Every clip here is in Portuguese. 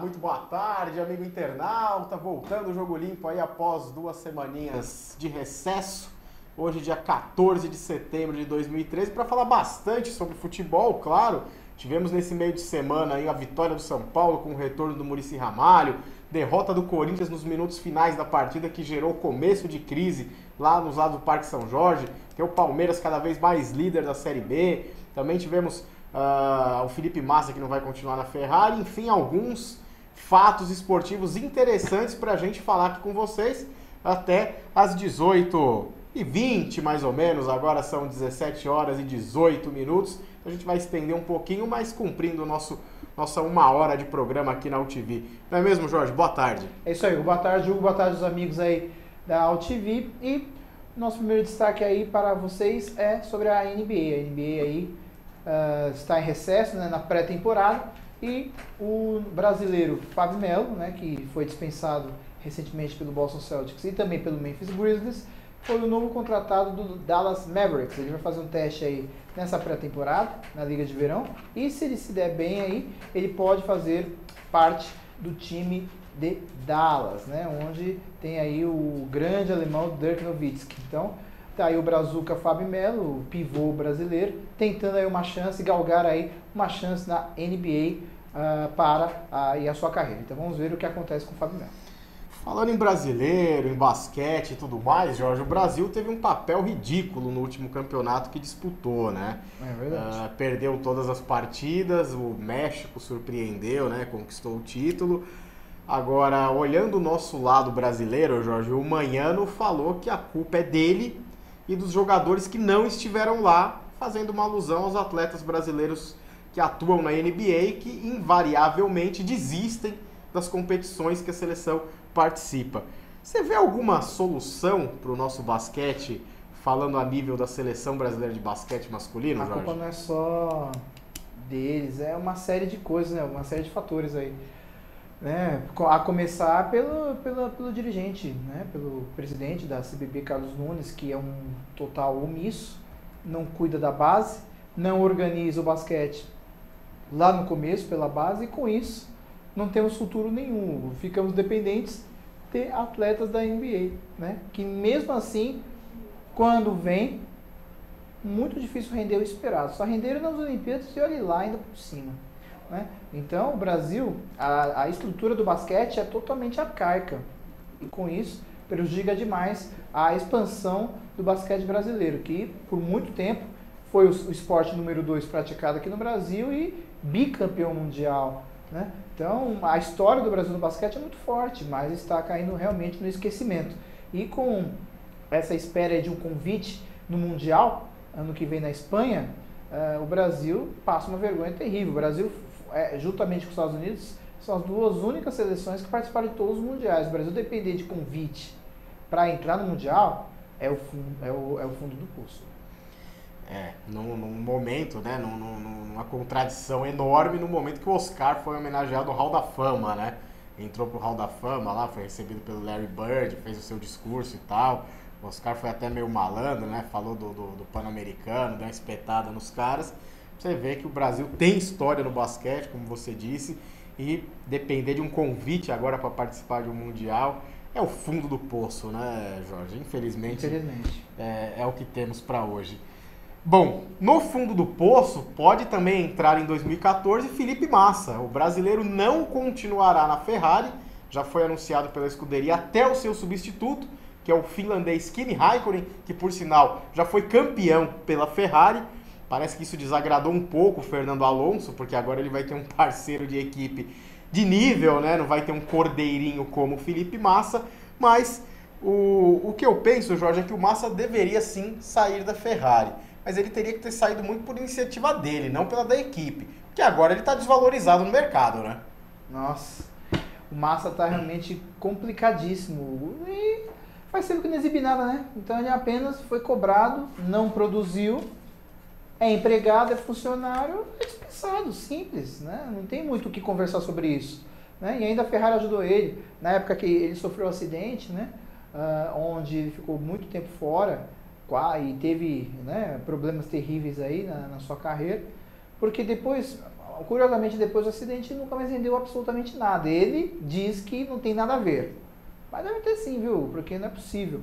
Muito boa tarde, amigo internauta, voltando o Jogo Limpo aí após 2 semaninhas de recesso, hoje dia 14 de setembro de 2013, para falar bastante sobre futebol, claro. Tivemos nesse meio de semana aí a vitória do São Paulo com o retorno do Muricy Ramalho, derrota do Corinthians nos minutos finais da partida que gerou começo de crise lá nos lados do Parque São Jorge, tem o Palmeiras cada vez mais líder da Série B, também tivemos o Felipe Massa que não vai continuar na Ferrari, enfim, alguns fatos esportivos interessantes para a gente falar aqui com vocês até às 18h20 mais ou menos, agora são 17 horas e 18 minutos, a gente vai estender um pouquinho, mas cumprindo nossa 1 hora de programa aqui na UTV. Não é mesmo, Jorge? Boa tarde. É isso aí, boa tarde, Hugo, boa tarde aos amigos aí da UTV, e nosso primeiro destaque aí para vocês é sobre a NBA. A NBA aí está em recesso, né, na pré-temporada, e o brasileiro Fábio Melo, né, que foi dispensado recentemente pelo Boston Celtics e também pelo Memphis Grizzlies, foi o novo contratado do Dallas Mavericks. Ele vai fazer um teste aí nessa pré-temporada, na Liga de Verão, e se ele se der bem aí, ele pode fazer parte do time de Dallas, né, onde tem aí o grande alemão Dirk Nowitzki. Então, tá aí o brazuca Fábio Melo, o pivô brasileiro, tentando aí uma chance, galgar aí uma chance na NBA para a sua carreira. Então vamos ver o que acontece com o Fábio Melo. Falando em brasileiro, em basquete e tudo mais, Jorge, o Brasil teve um papel ridículo no último campeonato que disputou, né? É verdade. Perdeu todas as partidas, o México surpreendeu, né? Conquistou o título. Agora, olhando o nosso lado brasileiro, Jorge, o Manhano falou que a culpa é dele e dos jogadores que não estiveram lá, fazendo uma alusão aos atletas brasileiros que atuam na NBA e que invariavelmente desistem das competições que a seleção participa. Você vê alguma solução para o nosso basquete, falando a nível da seleção brasileira de basquete masculino, Jorge? A culpa não é só deles, é uma série de coisas, né? Uma série de fatores aí. Né? A começar pelo dirigente, né? Pelo presidente da CBB, Carlos Nunes, que é um total omisso, não cuida da base, não organiza o basquete lá no começo pela base, e com isso não temos futuro nenhum, ficamos dependentes de atletas da NBA, né? Que mesmo assim, quando vem, muito difícil render o esperado, só renderam nas Olimpíadas e olhe lá ainda por cima. Né? Então, o Brasil, a estrutura do basquete é totalmente arcaica, e com isso prejudica demais a expansão do basquete brasileiro, que por muito tempo foi o esporte número 2 praticado aqui no Brasil e bicampeão mundial. Né? Então, a história do Brasil no basquete é muito forte, mas está caindo realmente no esquecimento. E com essa espera de um convite no Mundial, ano que vem na Espanha, o Brasil passa uma vergonha terrível. O Brasil, juntamente com os Estados Unidos, são as duas únicas seleções que participaram de todos os mundiais. O Brasil depender de convite para entrar no Mundial é o fundo do poço. Num momento, né, numa contradição enorme, no momento que o Oscar foi homenageado no Hall da Fama, né? Entrou pro Hall da Fama lá, foi recebido pelo Larry Bird, fez o seu discurso e tal. O Oscar foi até meio malandro, né? Falou do Pan-Americano, deu uma espetada nos caras. Você vê que o Brasil tem história no basquete, como você disse, e depender de um convite agora para participar de um Mundial é o fundo do poço, né, Jorge? Infelizmente. É o que temos para hoje. Bom, no fundo do poço pode também entrar em 2014 Felipe Massa. O brasileiro não continuará na Ferrari, já foi anunciado pela escuderia até o seu substituto, que é o finlandês Kimi Räikkönen, que por sinal já foi campeão pela Ferrari. Parece que isso desagradou um pouco o Fernando Alonso, porque agora ele vai ter um parceiro de equipe de nível, né? Não vai ter um cordeirinho como o Felipe Massa, mas o que eu penso, Jorge, é que o Massa deveria sim sair da Ferrari. Mas ele teria que ter saído muito por iniciativa dele, não pela da equipe. Porque agora ele está desvalorizado no mercado, né? Nossa, o Massa está realmente complicadíssimo. E faz tempo que não exibe nada, né? Então ele apenas foi cobrado, não produziu, é empregado, é funcionário, é dispensado, simples, né? Não tem muito o que conversar sobre isso. Né? E ainda a Ferrari ajudou ele, na época que ele sofreu um acidente, né? Onde ele ficou muito tempo fora e teve, né, problemas terríveis aí na sua carreira, porque depois, curiosamente, depois do acidente, ele nunca mais vendeu absolutamente nada. Ele diz que não tem nada a ver. Mas deve ter sim, viu? Porque não é possível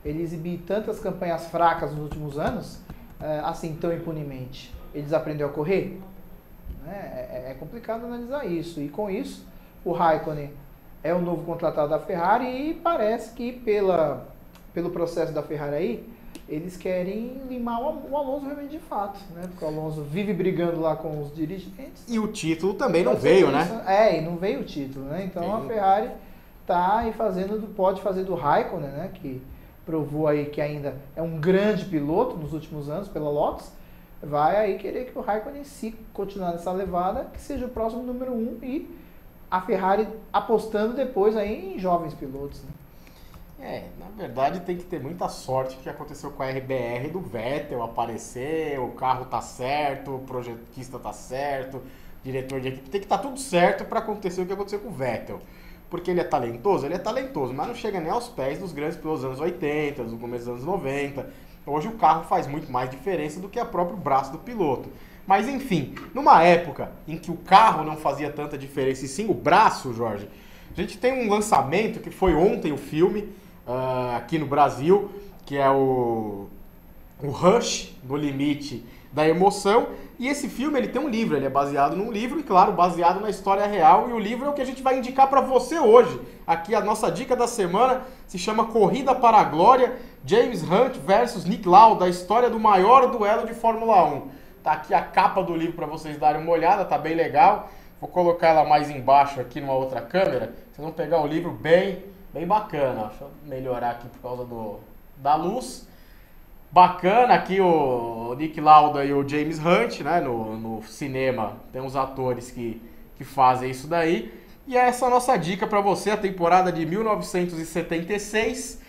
ele exibir tantas campanhas fracas nos últimos anos, assim, tão impunemente. Ele desaprendeu a correr? Né? É complicado analisar isso. E com isso, o Raikkonen é o novo contratado da Ferrari e parece que pelo processo da Ferrari aí, eles querem limar o Alonso realmente de fato, né? Porque o Alonso vive brigando lá com os dirigentes. E o título também não veio, né? E não veio o título, né? Então a Ferrari tá aí pode fazer do Raikkonen, né? Que provou aí que ainda é um grande piloto nos últimos anos pela Lotus, vai aí querer que o Raikkonen, se continuar nessa levada, que seja o próximo número 1 e a Ferrari apostando depois aí em jovens pilotos, né? Na verdade tem que ter muita sorte que aconteceu com a RBR do Vettel aparecer, o carro tá certo, o projetista tá certo, o diretor de equipe, tem que estar tudo certo para acontecer o que aconteceu com o Vettel. Porque ele é talentoso, mas não chega nem aos pés dos grandes pilotos dos anos 80, do começo dos anos 90. Hoje o carro faz muito mais diferença do que o próprio braço do piloto. Mas enfim, numa época em que o carro não fazia tanta diferença e sim o braço, Jorge, a gente tem um lançamento que foi ontem o filme, aqui no Brasil, que é o Rush, No Limite da Emoção. E esse filme, ele tem um livro, ele é baseado num livro e, claro, baseado na história real. E o livro é o que a gente vai indicar para você hoje. Aqui a nossa dica da semana se chama Corrida para a Glória, James Hunt versus Nick Lauda, a história do maior duelo de Fórmula 1. Tá aqui a capa do livro para vocês darem uma olhada, tá bem legal. Vou colocar ela mais embaixo aqui numa outra câmera. Vocês vão pegar o livro bem bacana. Deixa eu melhorar aqui por causa da luz. Bacana aqui o Nick Lauda e o James Hunt, né? No cinema tem uns atores que fazem isso daí. E essa é a nossa dica para você, a temporada de 1976,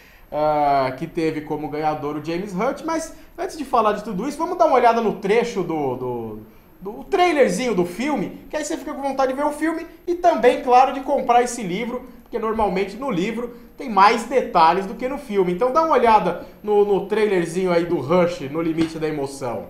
que teve como ganhador o James Hunt. Mas antes de falar de tudo isso, vamos dar uma olhada no trecho do trailerzinho do filme, que aí você fica com vontade de ver o filme e também, claro, de comprar esse livro, porque normalmente no livro tem mais detalhes do que no filme. Então dá uma olhada no trailerzinho aí do Rush, No Limite da Emoção.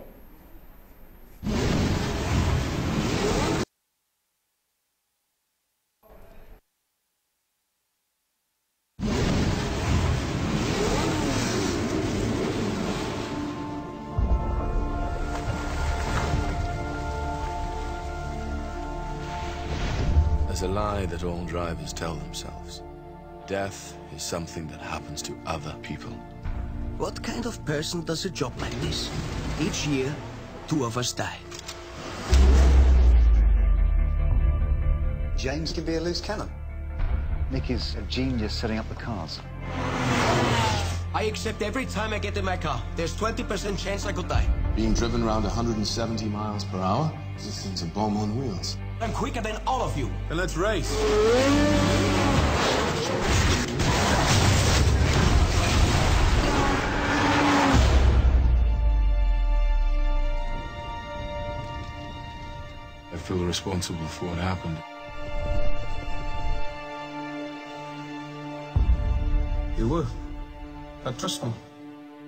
There's a lie that all drivers tell themselves. Death is something that happens to other people. What kind of person does a job like this? Each year, 2 of us die. James can be a loose cannon. Nick is a genius setting up the cars. I accept every time I get in my car. There's 20% chance I could die. Being driven around 170 miles per hour? This thing's a bomb on wheels. I'm quicker than all of you. Then let's race. I feel responsible for what happened. You were. But trust me,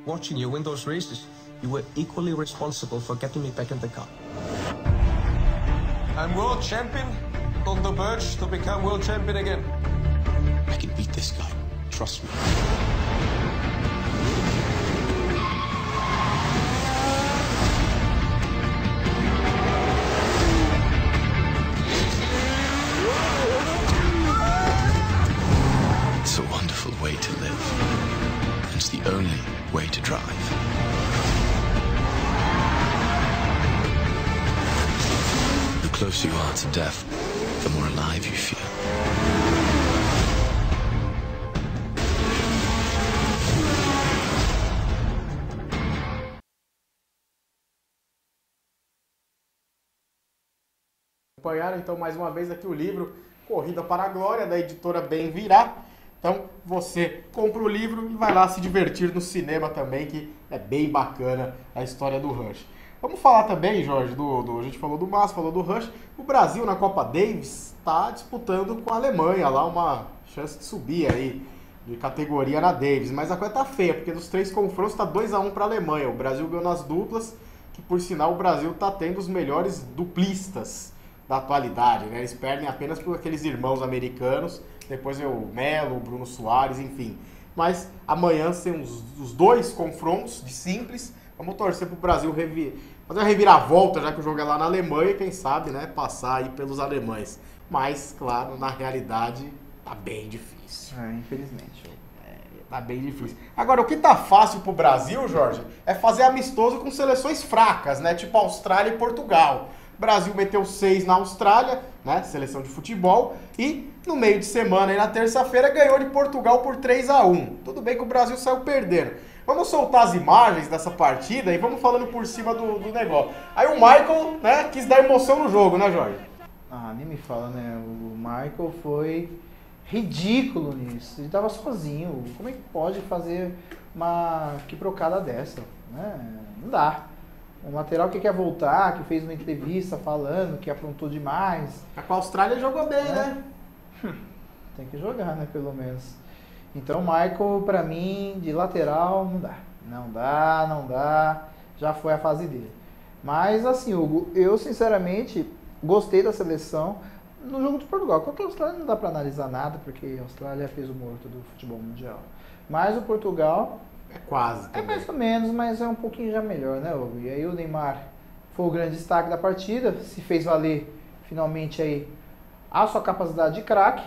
watching you win those races, you were equally responsible for getting me back in the car. I'm world champion, on the verge to become world champion again. I can beat this guy. Trust me. It's a wonderful way to live. And it's the only way to drive. The closer you are to death, the more alive you feel. Acompanharam então mais uma vez aqui o livro Corrida para a Glória, da editora Bem Virá. Então você compra o livro e vai lá se divertir no cinema também, que é bem bacana a história do Rush. Vamos falar também, Jorge, a gente falou do Massa, falou do Rush. O Brasil na Copa Davis está disputando com a Alemanha lá uma chance de subir aí de categoria na Davis, mas a coisa tá feia, porque dos 3 confrontos tá 2-1 para a Alemanha. O Brasil ganhou nas duplas, que por sinal o Brasil tá tendo os melhores duplistas da atualidade, né? Eles perdem apenas por aqueles irmãos americanos, depois é o Melo, o Bruno Soares, enfim. Mas amanhã tem os 2 confrontos de simples. Vamos torcer pro Brasil fazer uma reviravolta, já que o jogo é lá na Alemanha, e quem sabe, né, passar aí pelos alemães. Mas, claro, na realidade, tá bem difícil. Infelizmente. Tá bem difícil. Agora, o que tá fácil pro Brasil, Jorge, é fazer amistoso com seleções fracas, né, tipo Austrália e Portugal. O Brasil meteu 6 na Austrália, né, seleção de futebol, e no meio de semana, aí na terça-feira, ganhou de Portugal por 3-1. Tudo bem que o Brasil saiu perdendo. Vamos soltar as imagens dessa partida e vamos falando por cima do negócio. Aí o Michael, né, quis dar emoção no jogo, né, Jorge? Nem me fala, né? O Michael foi ridículo nisso. Ele tava sozinho. Como é que pode fazer uma quiprocada dessa? Né? Não dá. Um lateral que quer voltar, que fez uma entrevista falando que aprontou demais. Com a Austrália jogou bem, né? Tem que jogar, né, pelo menos. Então o Michael, pra mim, de lateral, não dá. Não dá. Já foi a fase dele. Mas, assim, Hugo, eu sinceramente gostei da seleção no jogo de Portugal. Contra a Austrália não dá pra analisar nada, porque a Austrália é peso morto do futebol mundial. Mas o Portugal é quase. É mais ou menos, mas é um pouquinho já melhor, né, Hugo? E aí o Neymar foi o grande destaque da partida, se fez valer finalmente aí a sua capacidade de craque,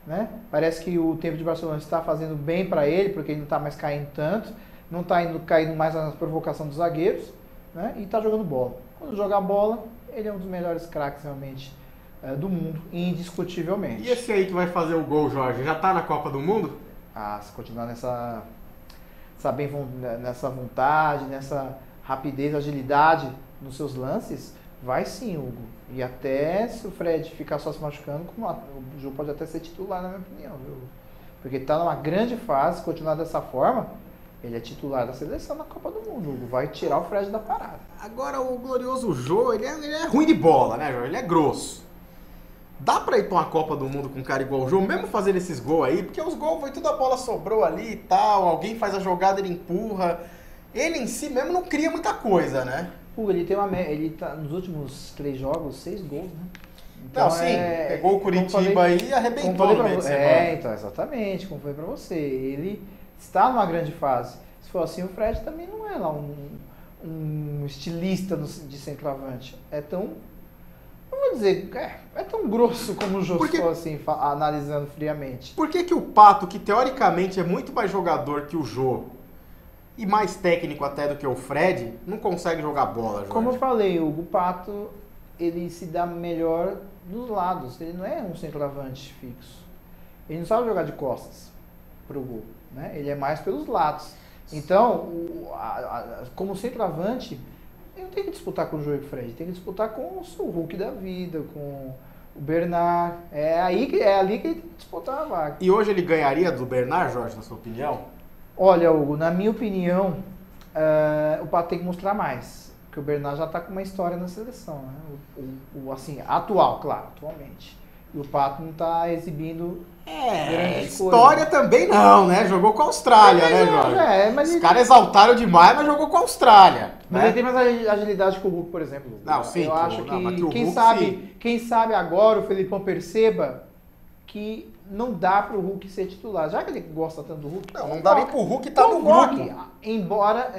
né? Parece que o tempo de Barcelona está fazendo bem para ele, porque ele não está mais caindo tanto, não está caindo mais na provocação dos zagueiros, né? E está jogando bola. Quando joga bola, ele é um dos melhores craques realmente do mundo, indiscutivelmente. E esse aí que vai fazer o gol, Jorge, já está na Copa do Mundo? Se continuar nessa vontade, nessa rapidez, agilidade nos seus lances, vai sim, Hugo. E até se o Fred ficar só se machucando, o Ju pode até ser titular, na minha opinião, viu? Porque ele está numa grande fase, se continuar dessa forma, ele é titular da seleção na Copa do Mundo, Hugo. Vai tirar o Fred da parada. Agora o glorioso Jô, ele é ruim de bola, né, Jorge? Ele é grosso. Dá pra ir pra uma Copa do Mundo com um cara igual o Jô, mesmo fazendo esses gols aí? Porque os gols foi tudo, a bola sobrou ali e tal, alguém faz a jogada, ele empurra. Ele em si mesmo não cria muita coisa, né? Ele tá nos últimos 3 jogos, 6 gols, né? Então, não, sim, pegou o Curitiba aí e arrebentou no meio de semana. Então, exatamente, como foi pra você. Ele está numa grande fase. Se for assim, o Fred também não é lá um estilista de centroavante. É tão, vamos dizer, é tão grosso como o Jô, assim, analisando friamente. Por que o Pato, que teoricamente é muito mais jogador que o Jô, e mais técnico até do que o Fred, não consegue jogar bola, Jorge? Como eu falei, o Pato, ele se dá melhor dos lados. Ele não é um centroavante fixo. Ele não sabe jogar de costas pro gol, né? Ele é mais pelos lados. Então, como centroavante, ele não tem que disputar com o Jô e o Fred. Tem que disputar com o Hulk da vida, com o Bernard. É ali que ele tem que disputar a vaga. E hoje ele ganharia do Bernard, Jorge, na sua opinião? Olha, Hugo, na minha opinião, o Pato tem que mostrar mais. Porque o Bernard já está com uma história na seleção, né? Assim, atual, claro, atualmente. E o Pato não está exibindo grandes história coisas. Também não, né? Jogou com a Austrália, né, Jorge? Mas os caras exaltaram demais, mas jogou com a Austrália. Mas né? ele tem mais agilidade que o Hulk, por exemplo. Não, sim. Eu acho que, o quem Hulk, sabe agora o Felipão perceba que não dá pro Hulk ser titular. Já que ele gosta tanto do Hulk... Não dá nem pro Hulk estar no grupo. Embora...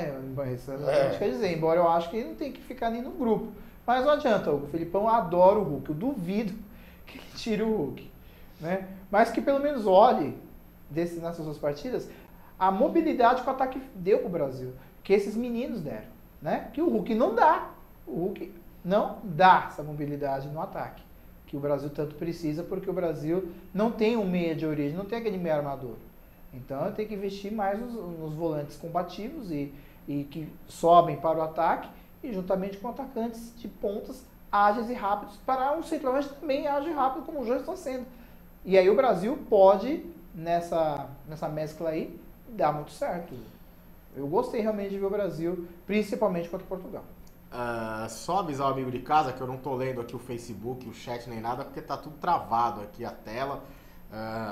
quer dizer, embora eu acho que ele não tem que ficar nem no grupo. Mas não adianta, o Felipão adora o Hulk. Eu duvido que ele tire o Hulk. Né? Mas que pelo menos olhe nessas suas partidas a mobilidade que o ataque deu pro Brasil. Que esses meninos deram. Né? Que o Hulk não dá. O Hulk não dá essa mobilidade no ataque. Que o Brasil tanto precisa, porque o Brasil não tem um meia de origem, não tem aquele meia armador. Então tem que investir mais nos volantes combativos e que sobem para o ataque, e juntamente com atacantes de pontas ágeis e rápidos, para um centroavante também ágil e rápido, como o Jô está sendo. E aí o Brasil pode nessa mescla aí, dá muito certo. Eu gostei realmente de ver o Brasil, principalmente contra Portugal. Só avisar o amigo de casa que eu não tô lendo aqui o Facebook, o chat nem nada, porque tá tudo travado aqui a tela.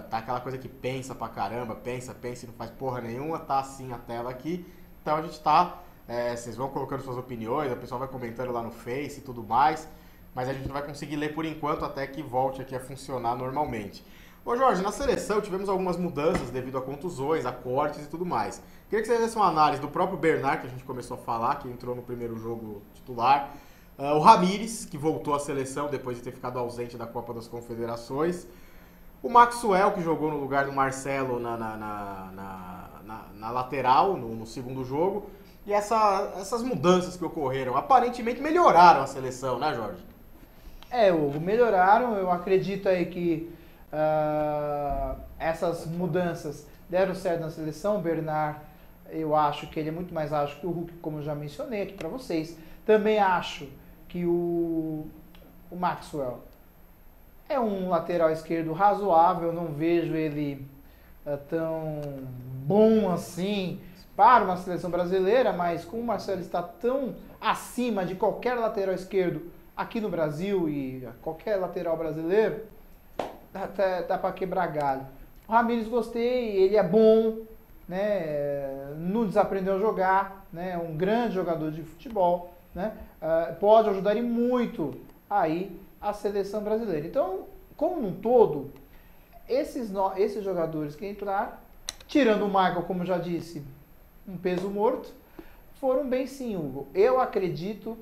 Tá aquela coisa que pensa pra caramba, pensa e não faz porra nenhuma, tá assim a tela aqui. Então a gente tá, vocês vão colocando suas opiniões, o pessoal vai comentando lá no Face e tudo mais, mas a gente não vai conseguir ler por enquanto até que volte aqui a funcionar normalmente. Ô Jorge, na seleção tivemos algumas mudanças devido a contusões, a cortes e tudo mais. Queria que você fizesse uma análise do próprio Bernard, que a gente começou a falar, que entrou no primeiro jogo titular. O Ramires, que voltou à seleção depois de ter ficado ausente da Copa das Confederações. O Maxwell, que jogou no lugar do Marcelo na lateral, no segundo jogo. E essas mudanças que ocorreram, aparentemente melhoraram a seleção, né, Jorge? Hugo, melhoraram. Eu acredito aí que essas mudanças deram certo na seleção. O Bernard, eu acho que ele é muito mais ágil que o Hulk, como eu já mencionei aqui para vocês. Também acho que o Maxwell é um lateral esquerdo razoável. Eu não vejo ele tão bom assim para uma seleção brasileira, mas como o Marcelo está tão acima de qualquer lateral esquerdo aqui no Brasil e qualquer lateral brasileiro, dá para quebrar galho. O Ramires gostei, ele é bom, né? Não desaprendeu a jogar, né? É um grande jogador de futebol, né? Pode ajudar muito aí a seleção brasileira. Então, como um todo, esses jogadores que entraram, tirando o Michael, como eu já disse, um peso morto, foram bem sim, Hugo. Eu acredito,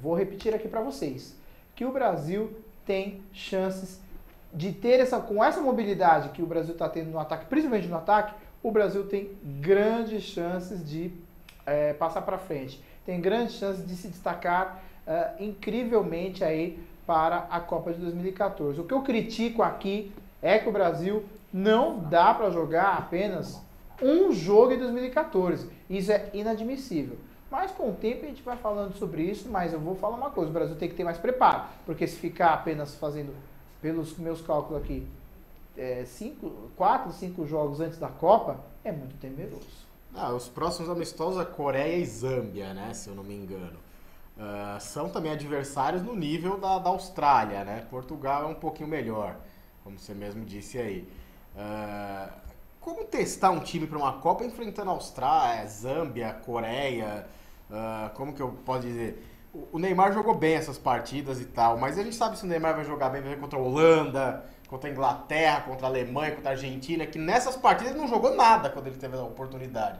vou repetir aqui para vocês, que o Brasil tem chances de ter com essa mobilidade que o Brasil está tendo no ataque, principalmente no ataque, o Brasil tem grandes chances de passar para frente. Tem grandes chances de se destacar incrivelmente aí para a Copa de 2014. O que eu critico aqui é que o Brasil não dá para jogar apenas um jogo em 2014. Isso é inadmissível. Mas com o tempo a gente vai falando sobre isso, mas eu vou falar uma coisa, o Brasil tem que ter mais preparo, porque se ficar apenas fazendo, pelos meus cálculos aqui, 4, 5 jogos antes da Copa, é muito temeroso. Os próximos amistosos, a Coreia e Zâmbia, né, se eu não me engano. São também adversários no nível da Austrália, né? Portugal é um pouquinho melhor, como você mesmo disse aí. Como testar um time para uma Copa enfrentando a Austrália, Zâmbia, Coreia? Como que eu posso dizer? O Neymar jogou bem essas partidas e tal, mas a gente sabe se o Neymar vai jogar bem contra a Holanda, contra a Inglaterra, contra a Alemanha, contra a Argentina, que nessas partidas ele não jogou nada quando ele teve a oportunidade.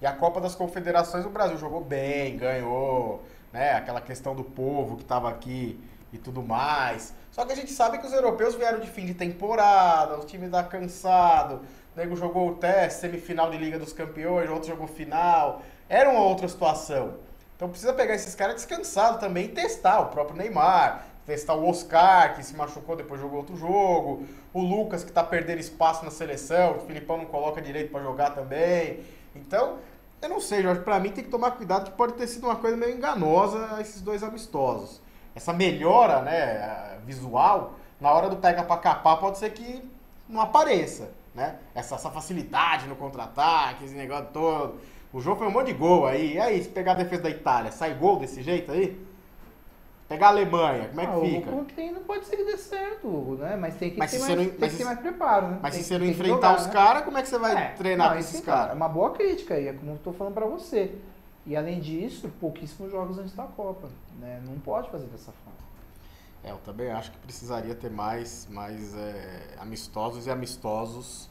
E a Copa das Confederações o Brasil jogou bem, ganhou, né? Aquela questão do povo que estava aqui e tudo mais. Só que a gente sabe que os europeus vieram de fim de temporada, o time tá cansado, o nego jogou até semifinal de Liga dos Campeões, o outro jogou final. Era uma outra situação. Então precisa pegar esses caras descansados também e testar o próprio Neymar, testar o Oscar, que se machucou, depois jogou outro jogo, o Lucas, que tá perdendo espaço na seleção, o Filipão não coloca direito para jogar também. Então, eu não sei, Jorge, pra mim tem que tomar cuidado, que pode ter sido uma coisa meio enganosa esses dois amistosos. Essa melhora, né, visual, na hora do pega pra capar, pode ser que não apareça, né? Essa facilidade no contra-ataque, esse negócio todo. O jogo foi um monte de gol aí. E aí, se pegar a defesa da Itália, sai gol desse jeito aí? Pegar a Alemanha, como é que fica? Não pode ser que dê certo, Hugo, né? Mas tem que Mas ter mais preparo, né? Mas se você não enfrentar os caras, como é que você vai treinar com esses caras? É uma boa crítica aí, é como eu tô falando pra você. E além disso, pouquíssimos jogos antes da Copa, né? Não pode fazer dessa forma. Eu também acho que precisaria ter mais amistosos e amistosos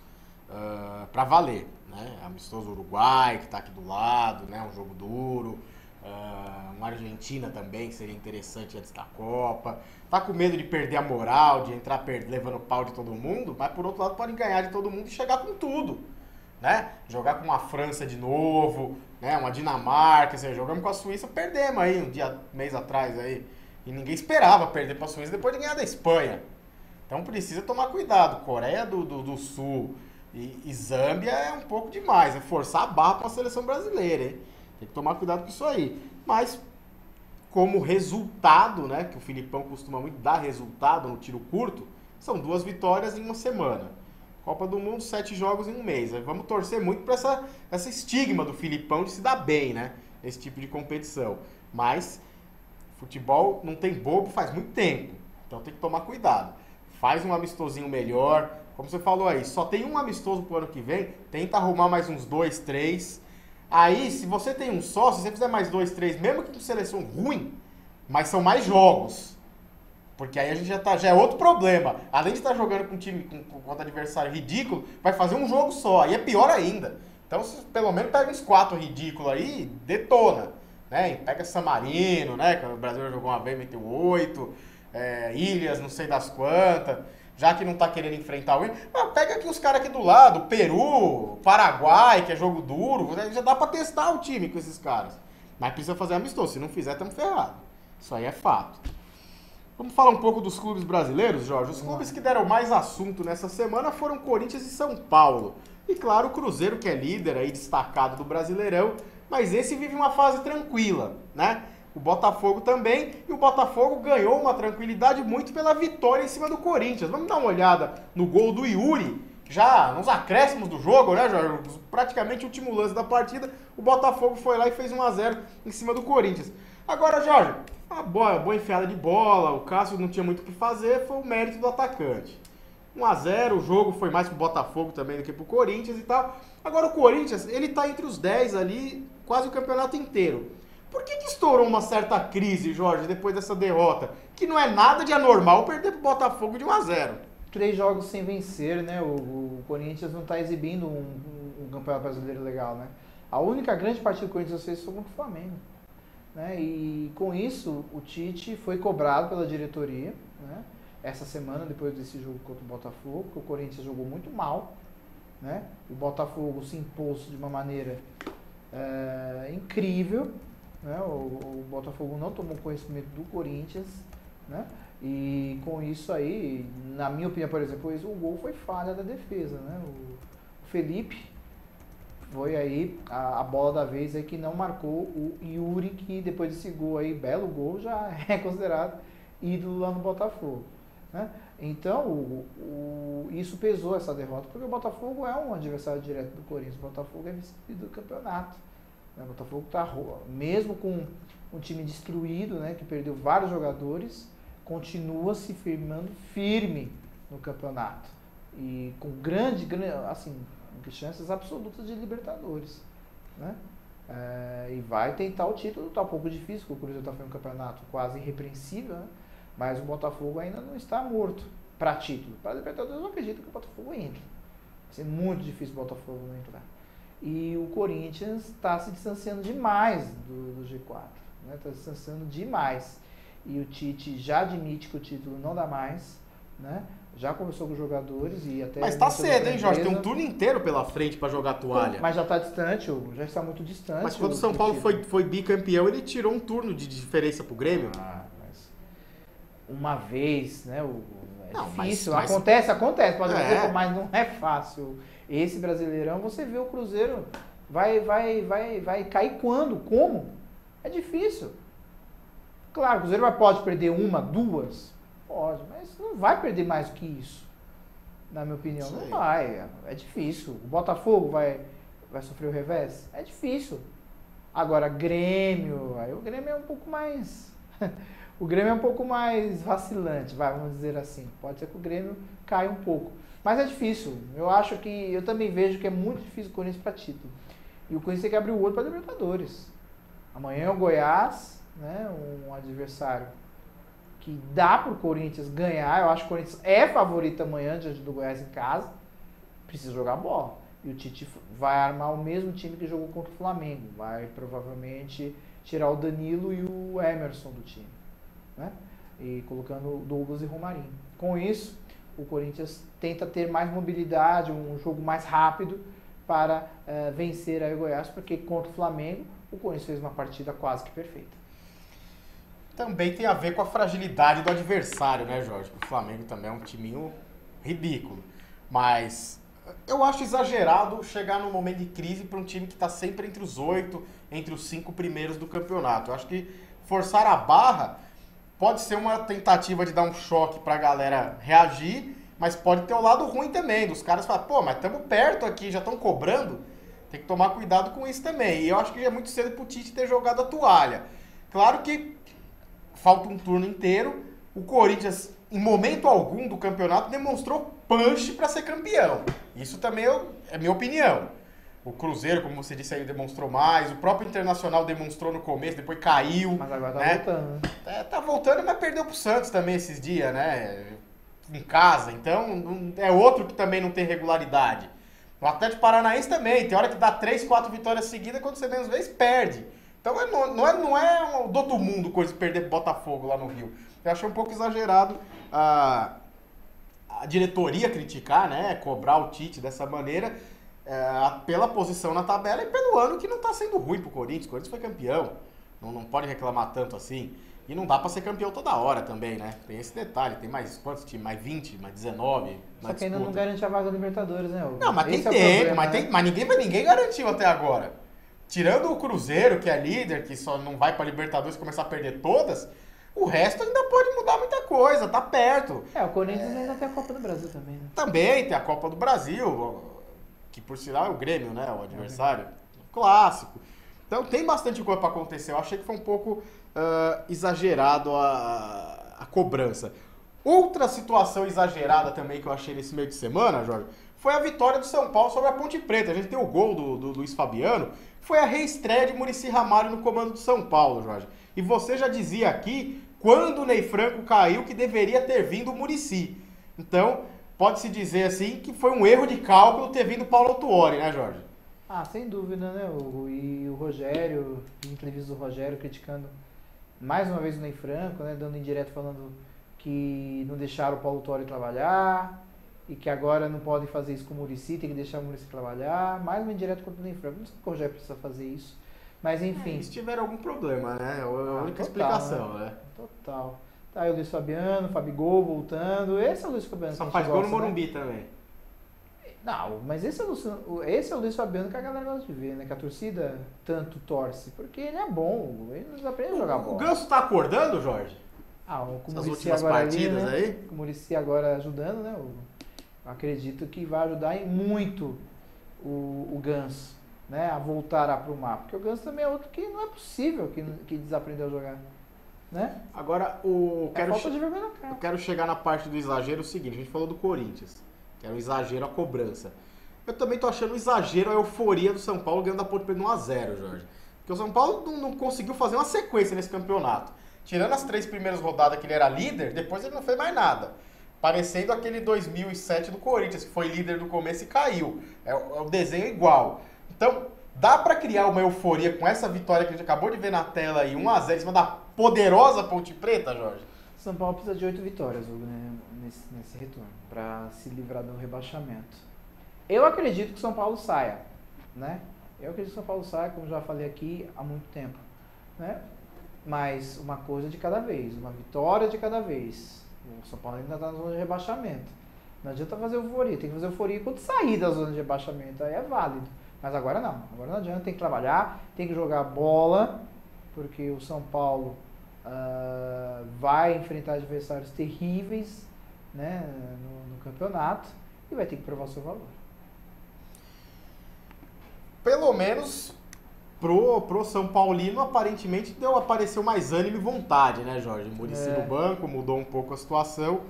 para valer, né? Amistoso Uruguai, que está aqui do lado, né? Um jogo duro. Uma Argentina também, que seria interessante antes da Copa. Tá com medo de perder a moral, de entrar levando pau de todo mundo, mas por outro lado podem ganhar de todo mundo e chegar com tudo, né? Jogar com uma França de novo, né? Uma Dinamarca, assim, jogamos com a Suíça, perdemos aí mês atrás aí. E ninguém esperava perder para a Suíça depois de ganhar da Espanha. Então precisa tomar cuidado. Coreia do Sul e Zâmbia é um pouco demais. É forçar a barra para a seleção brasileira, hein? Tem que tomar cuidado com isso aí. Mas, como resultado, né? Que o Filipão costuma muito dar resultado no tiro curto, são 2 vitórias em uma semana. Copa do Mundo, 7 jogos em um mês. Vamos torcer muito para essa estigma do Filipão de se dar bem, né? Esse tipo de competição. Mas futebol não tem bobo faz muito tempo. Então tem que tomar cuidado. Faz um amistosinho melhor. Como você falou aí, só tem um amistoso pro ano que vem. Tenta arrumar mais uns 2, 3. Aí, se você tem um só, se você fizer mais 2, 3, mesmo que com seleção ruim, mas são mais jogos. Porque aí a gente já é outro problema. Além de estar jogando com um time contra adversário ridículo, vai fazer um jogo só. Aí é pior ainda. Então, se pelo menos pega uns 4 ridículos aí, detona. Né? Pega San Marino, né? Que o Brasil jogou uma vez, meteu 8. Ilhas, não sei das quantas. Já que não tá querendo enfrentar alguém, pega aqui os caras aqui do lado. Peru, Paraguai, que é jogo duro. Já dá pra testar o time com esses caras. Mas precisa fazer amistoso. Se não fizer, estamos ferrados. Isso aí é fato. Vamos falar um pouco dos clubes brasileiros, Jorge? Os clubes que deram mais assunto nessa semana foram Corinthians e São Paulo. E claro, o Cruzeiro, que é líder aí, destacado do Brasileirão, mas esse vive uma fase tranquila, né? O Botafogo também, e o Botafogo ganhou uma tranquilidade muito pela vitória em cima do Corinthians. Vamos dar uma olhada no gol do Yuri, já nos acréscimos do jogo, né, Jorge? Praticamente o último lance da partida, o Botafogo foi lá e fez 1-0 em cima do Corinthians. Agora, Jorge, uma boa enfiada de bola, o Cássio não tinha muito o que fazer, foi o mérito do atacante. 1-0, o jogo foi mais pro Botafogo também do que pro Corinthians e tal. Agora o Corinthians, ele tá entre os 10 ali, quase o campeonato inteiro. Por que estourou uma certa crise, Jorge, depois dessa derrota? Que não é nada de anormal perder pro Botafogo de 1-0. 3 jogos sem vencer, né? O Corinthians não tá exibindo um campeonato brasileiro legal, né? A única grande partida que o Corinthians fez foi contra o Flamengo. Né? E com isso, o Tite foi cobrado pela diretoria, né? Essa semana, depois desse jogo contra o Botafogo, que o Corinthians jogou muito mal, né? O Botafogo se impôs de uma maneira incrível, né? O Botafogo não tomou conhecimento do Corinthians, né? E com isso aí, na minha opinião, por exemplo, o gol foi falha da defesa, né? O Felipe foi aí a bola da vez aí que não marcou o Yuri, que depois desse gol aí, belo gol, já é considerado ídolo lá no Botafogo, né? Então, isso pesou essa derrota, porque o Botafogo é um adversário direto do Corinthians. O Botafogo é vice do campeonato, né? O Botafogo está, mesmo com um time destruído, né, que perdeu vários jogadores, continua se firmando firme no campeonato e com grande assim, chances absolutas de Libertadores, né? E vai tentar o título. Está um pouco difícil, porque o Cruzeiro está fazendo um campeonato quase irrepreensível, né? Mas o Botafogo ainda não está morto para título. Para Libertadores eu acredito que o Botafogo entra. Vai ser muito difícil o Botafogo não entrar. E o Corinthians está se distanciando demais do G4, né? Está se distanciando demais. E o Tite já admite que o título não dá mais, né? Já conversou com os jogadores e até... Mas tá cedo, hein, Jorge? Tem um turno inteiro pela frente para jogar a toalha. Mas já está distante, já está muito distante. Mas quando o São Paulo foi bicampeão, ele tirou um turno de diferença pro Grêmio. Mas uma vez, né? Não, difícil. mas... Acontece, pode dizer, mas não é fácil. Esse Brasileirão, você vê o Cruzeiro vai cair quando? Como? É difícil. Claro, o Cruzeiro pode perder 1, 2, pode, mas não vai perder mais do que isso, na minha opinião. Sim. Não vai, é difícil. O Botafogo vai sofrer o revés? É difícil. Agora, Grêmio, aí o Grêmio é um pouco mais... o Grêmio é um pouco mais vacilante, vamos dizer assim. Pode ser que o Grêmio caia um pouco. Mas é difícil. Eu também vejo que é muito difícil o Corinthians para título. E o Corinthians tem que abrir o olho para Libertadores. Amanhã é o Goiás, né, um adversário que dá para o Corinthians ganhar. Eu acho que o Corinthians é favorito amanhã diante do Goiás em casa. Precisa jogar bola. E o Tite vai armar o mesmo time que jogou contra o Flamengo. Vai provavelmente tirar o Danilo e o Emerson do time, né? E colocando o Douglas e Romarinho. Com isso, o Corinthians tenta ter mais mobilidade, um jogo mais rápido para vencer aí o Goiás, porque contra o Flamengo o Corinthians fez uma partida quase que perfeita. Também tem a ver com a fragilidade do adversário, né, Jorge? O Flamengo também é um timinho ridículo. Mas eu acho exagerado chegar num momento de crise para um time que está sempre entre os 8, entre os 5 primeiros do campeonato. Eu acho que forçar a barra pode ser uma tentativa de dar um choque para a galera reagir, mas pode ter o lado ruim também, dos caras falarem, pô, mas estamos perto aqui, já estão cobrando, tem que tomar cuidado com isso também. E eu acho que já é muito cedo pro Tite ter jogado a toalha. Claro que falta um turno inteiro, o Corinthians, em momento algum do campeonato, demonstrou punch para ser campeão. Isso também é minha opinião. O Cruzeiro, como você disse aí, demonstrou mais. O próprio Internacional demonstrou no começo, depois caiu. Mas agora tá né? voltando, né? Tá voltando, mas perdeu pro Santos também esses dias, né? Em casa. Então, é outro que também não tem regularidade. O Atlético Paranaense também. Tem hora que dá 3, 4 vitórias seguidas, quando você menos vez, perde. Então, não é do outro mundo coisa de perder pro Botafogo lá no Rio. Eu achei um pouco exagerado a diretoria criticar, né? Cobrar o Tite dessa maneira. Pela posição na tabela e pelo ano que não está sendo ruim pro Corinthians. O Corinthians foi campeão, não pode reclamar tanto assim. E não dá para ser campeão toda hora também, né? Tem esse detalhe, tem mais quantos times? Mais 20, mais 19 Só que ainda não garante a vaga da Libertadores, né? Não, mas tem tempo, mas ninguém garantiu até agora. Tirando o Cruzeiro, que é líder, que só não vai para Libertadores e começar a perder todas, o resto ainda pode mudar muita coisa, tá perto. O Corinthians ainda tem a Copa do Brasil também, né? Também tem a Copa do Brasil, que por sinal é o Grêmio, né? O adversário. Clássico. Então tem bastante coisa para acontecer. Eu achei que foi um pouco exagerado a cobrança. Outra situação exagerada também que eu achei nesse meio de semana, Jorge, foi a vitória do São Paulo sobre a Ponte Preta. A gente tem o gol do Luiz Fabiano. Foi a reestreia de Muricy Ramalho no comando do São Paulo, Jorge. E você já dizia aqui, quando o Ney Franco caiu, que deveria ter vindo o Muricy. Então, pode-se dizer assim que foi um erro de cálculo ter vindo o Paulo Autuori, né, Jorge? Sem dúvida, né? E o Rogério, em entrevista do Rogério, criticando mais uma vez o Ney Franco, né? Dando indireto falando que não deixaram o Paulo Autuori trabalhar e que agora não podem fazer isso com o Muricy, tem que deixar o Muricy trabalhar. Mais uma indireta contra o Ney Franco. Não sei se o Rogério precisa fazer isso, mas enfim. Se tiver algum problema, né? É a única explicação, né? Total. Tá aí o Luiz Fabiano, Fabigol voltando. Esse é o Luiz Fabiano. Só faz gol no Morumbi também. Não, mas esse é o Luiz Fabiano que a galera gosta de ver, né? Que a torcida tanto torce. Porque ele é bom, ele nos aprende a jogar bola. O Ganso tá acordando, Jorge? Com essas o Muricy últimas agora partidas ali, né? aí? Com o Muricy agora ajudando, né? Eu acredito que vai ajudar muito o Ganso, né? A voltar a aprumar. Porque o Ganso também é outro que não é possível que desaprendeu a jogar. Né? Agora, falta de vergonha na cara. Eu quero chegar na parte do exagero, o seguinte, a gente falou do Corinthians, que era um exagero a cobrança. Eu também tô achando um exagero a euforia do São Paulo ganhando da Ponte Preta 1-0, Jorge. Porque o São Paulo não conseguiu fazer uma sequência nesse campeonato. Tirando as 3 primeiras rodadas que ele era líder, depois ele não fez mais nada. Parecendo aquele 2007 do Corinthians, que foi líder no começo e caiu. O desenho é igual. Então, dá pra criar uma euforia com essa vitória que a gente acabou de ver na tela aí, 1-0 em cima da poderosa Ponte Preta, Jorge? São Paulo precisa de 8 vitórias, Hugo, né, nesse retorno, para se livrar do rebaixamento. Eu acredito que o São Paulo saia, né? Eu acredito que o São Paulo saia, como já falei aqui há muito tempo, né? Mas uma coisa de cada vez, uma vitória de cada vez. O São Paulo ainda está na zona de rebaixamento. Não adianta fazer euforia, tem que fazer euforia quando sair da zona de rebaixamento, aí é válido. Mas agora não adianta, tem que trabalhar, tem que jogar bola, porque o São Paulo vai enfrentar adversários terríveis, né, no campeonato e vai ter que provar o seu valor. Pelo menos pro São Paulino, aparentemente apareceu mais ânimo e vontade, né, Jorge? Muricy no banco, mudou um pouco a situação,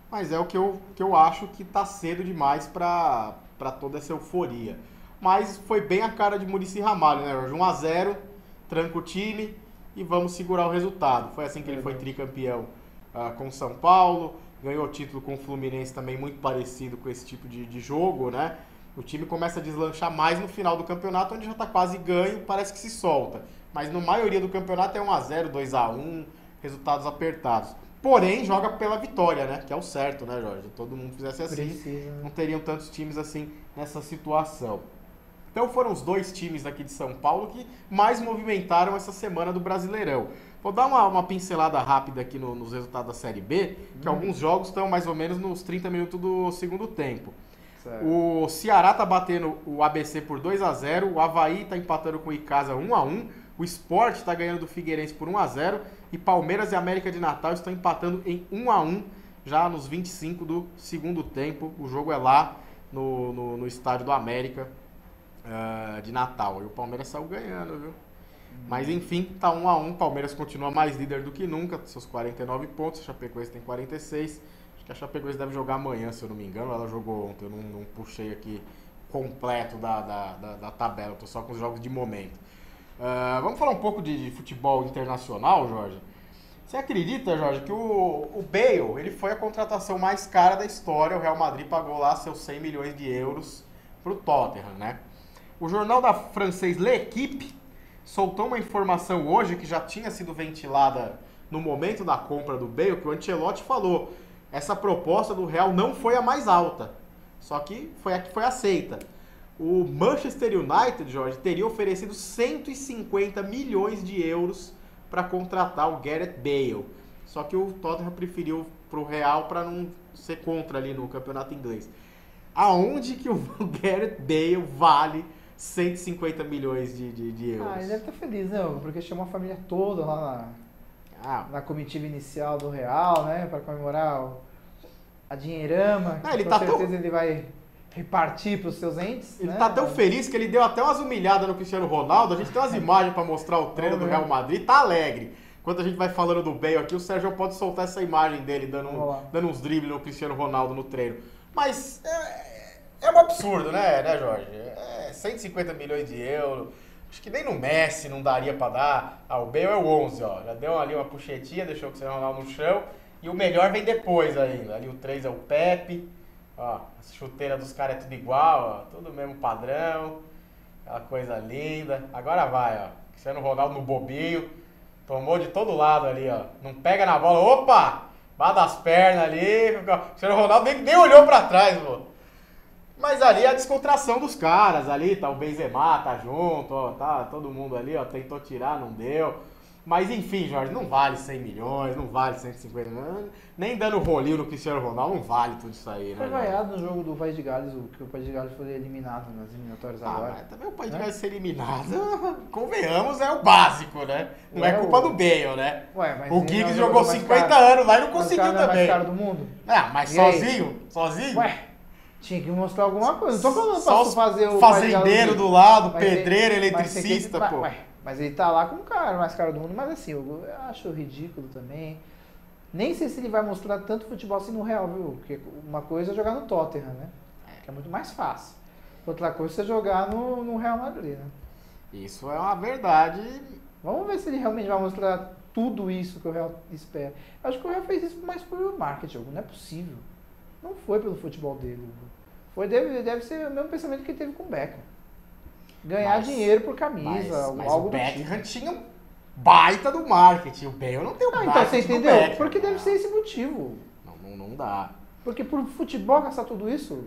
mas é o que eu acho que tá cedo demais para toda essa euforia. Mas foi bem a cara de Muricy Ramalho, né, Jorge? 1-0, tranca o time e vamos segurar o resultado. Foi assim que ele foi tricampeão com o São Paulo, ganhou o título com o Fluminense também, muito parecido com esse tipo de jogo, né? O time começa a deslanchar mais no final do campeonato, onde já está quase ganho, parece que se solta. Mas na maioria do campeonato é 1-0, 2-1, resultados apertados. Porém, joga pela vitória, né? Que é o certo, né, Jorge? Todo mundo fizesse assim, não teriam tantos times assim nessa situação. Então foram os 2 times daqui de São Paulo que mais movimentaram essa semana do Brasileirão. Vou dar uma pincelada rápida aqui nos resultados da Série B, que alguns jogos estão mais ou menos nos 30 minutos do segundo tempo. Certo. O Ceará tá batendo o ABC por 2-0, o Avaí tá empatando com o Icasa 1-1, o Sport tá ganhando do Figueirense por 1-0 e Palmeiras e América de Natal estão empatando em 1-1 já nos 25 do segundo tempo. O jogo é lá no Estádio do América de Natal. E o Palmeiras saiu ganhando, viu? Mas enfim, tá 1-1. Palmeiras continua mais líder do que nunca, seus 49 pontos. A Chapecoense tem 46. Acho que a Chapecoense deve jogar amanhã, se eu não me engano. Ela jogou ontem, eu não puxei aqui completo da tabela, eu tô só com os jogos de momento. Vamos falar um pouco de futebol internacional, Jorge? Você acredita, Jorge, que o Bale, ele foi a contratação mais cara da história? O Real Madrid pagou lá seus 100 milhões de euros pro Tottenham, né? O jornal da francês L'Équipe soltou uma informação hoje que já tinha sido ventilada no momento da compra do Bale, que o Ancelotti falou, essa proposta do Real não foi a mais alta, só que foi a que foi aceita. O Manchester United, Jorge, teria oferecido 150 milhões de euros para contratar o Gareth Bale. Só que o Tottenham preferiu pro Real para não ser contra ali no campeonato inglês. Aonde que o Gareth Bale vale 150 milhões de euros? Ele deve estar feliz, né? Porque chamou a família toda lá na comitiva inicial do Real, né? Para comemorar a dinheirama. Ele com tá certeza ele vai repartir para os seus entes. Ele né? tá tão feliz que ele deu até umas humilhadas no Cristiano Ronaldo. A gente tem umas imagens para mostrar o treino do Real Madrid. Tá alegre. Enquanto a gente vai falando do Bale aqui, o Sérgio pode soltar essa imagem dele dando uns dribles no Cristiano Ronaldo no treino. Mas é um absurdo, né Jorge? 150 milhões de euros. Acho que nem no Messi não daria para dar. O Bale é o 11, ó. Já deu ali uma puxetinha, deixou o Cristiano Ronaldo no chão. E o melhor vem depois ainda. Ali o 3 é o Pepe. Ó, a chuteira dos caras é tudo igual, ó. Tudo mesmo padrão. Aquela coisa linda. Agora vai, ó. Cristiano Ronaldo no bobinho. Tomou de todo lado ali, ó. Não pega na bola. Opa! Vá das pernas ali. O Cristiano Ronaldo nem olhou pra trás, pô. Mas ali é a descontração dos caras. Ali tá o Benzema, tá junto, ó. Tá todo mundo ali, ó. Tentou tirar, não deu. Mas enfim, Jorge, não vale 100 milhões, não vale 150 milhões. Nem dando rolinho no Cristiano Ronaldo, não vale tudo isso aí, né? Foi vaiado no jogo do País de Gales, que o País de Gales foi eliminado nas eliminatórias agora. Mas também o País de Gales ser eliminado, convenhamos, é o básico, né? Não é culpa do Bale, né? Mas o Giggs jogou 50 anos lá e não conseguiu também. É mais caro do mundo? Mas sozinho? Sozinho? Tinha que mostrar alguma coisa. Não tô falando pra tu fazer o fazendeiro do lado, pedreiro, eletricista, pô. Mas ele tá lá como o cara mais caro do mundo. Mas assim, eu acho ridículo também. Nem sei se ele vai mostrar tanto futebol assim no Real, viu? Porque uma coisa é jogar no Tottenham, né? Que é muito mais fácil. Outra coisa é você jogar no Real Madrid, né? Isso é uma verdade. Vamos ver se ele realmente vai mostrar tudo isso que o Real espera. Eu acho que o Real fez isso mais por marketing, não é possível. Não foi pelo futebol dele. Deve ser o mesmo pensamento que ele teve com o Beckham. Ganhar dinheiro por camisa, mas algo o do Beckham tipo. tinha um baita do marketing. O Bale não tem o marketing. Então você entendeu? Beckham. Porque deve ser esse motivo. Não dá. Porque por futebol gastar tudo isso.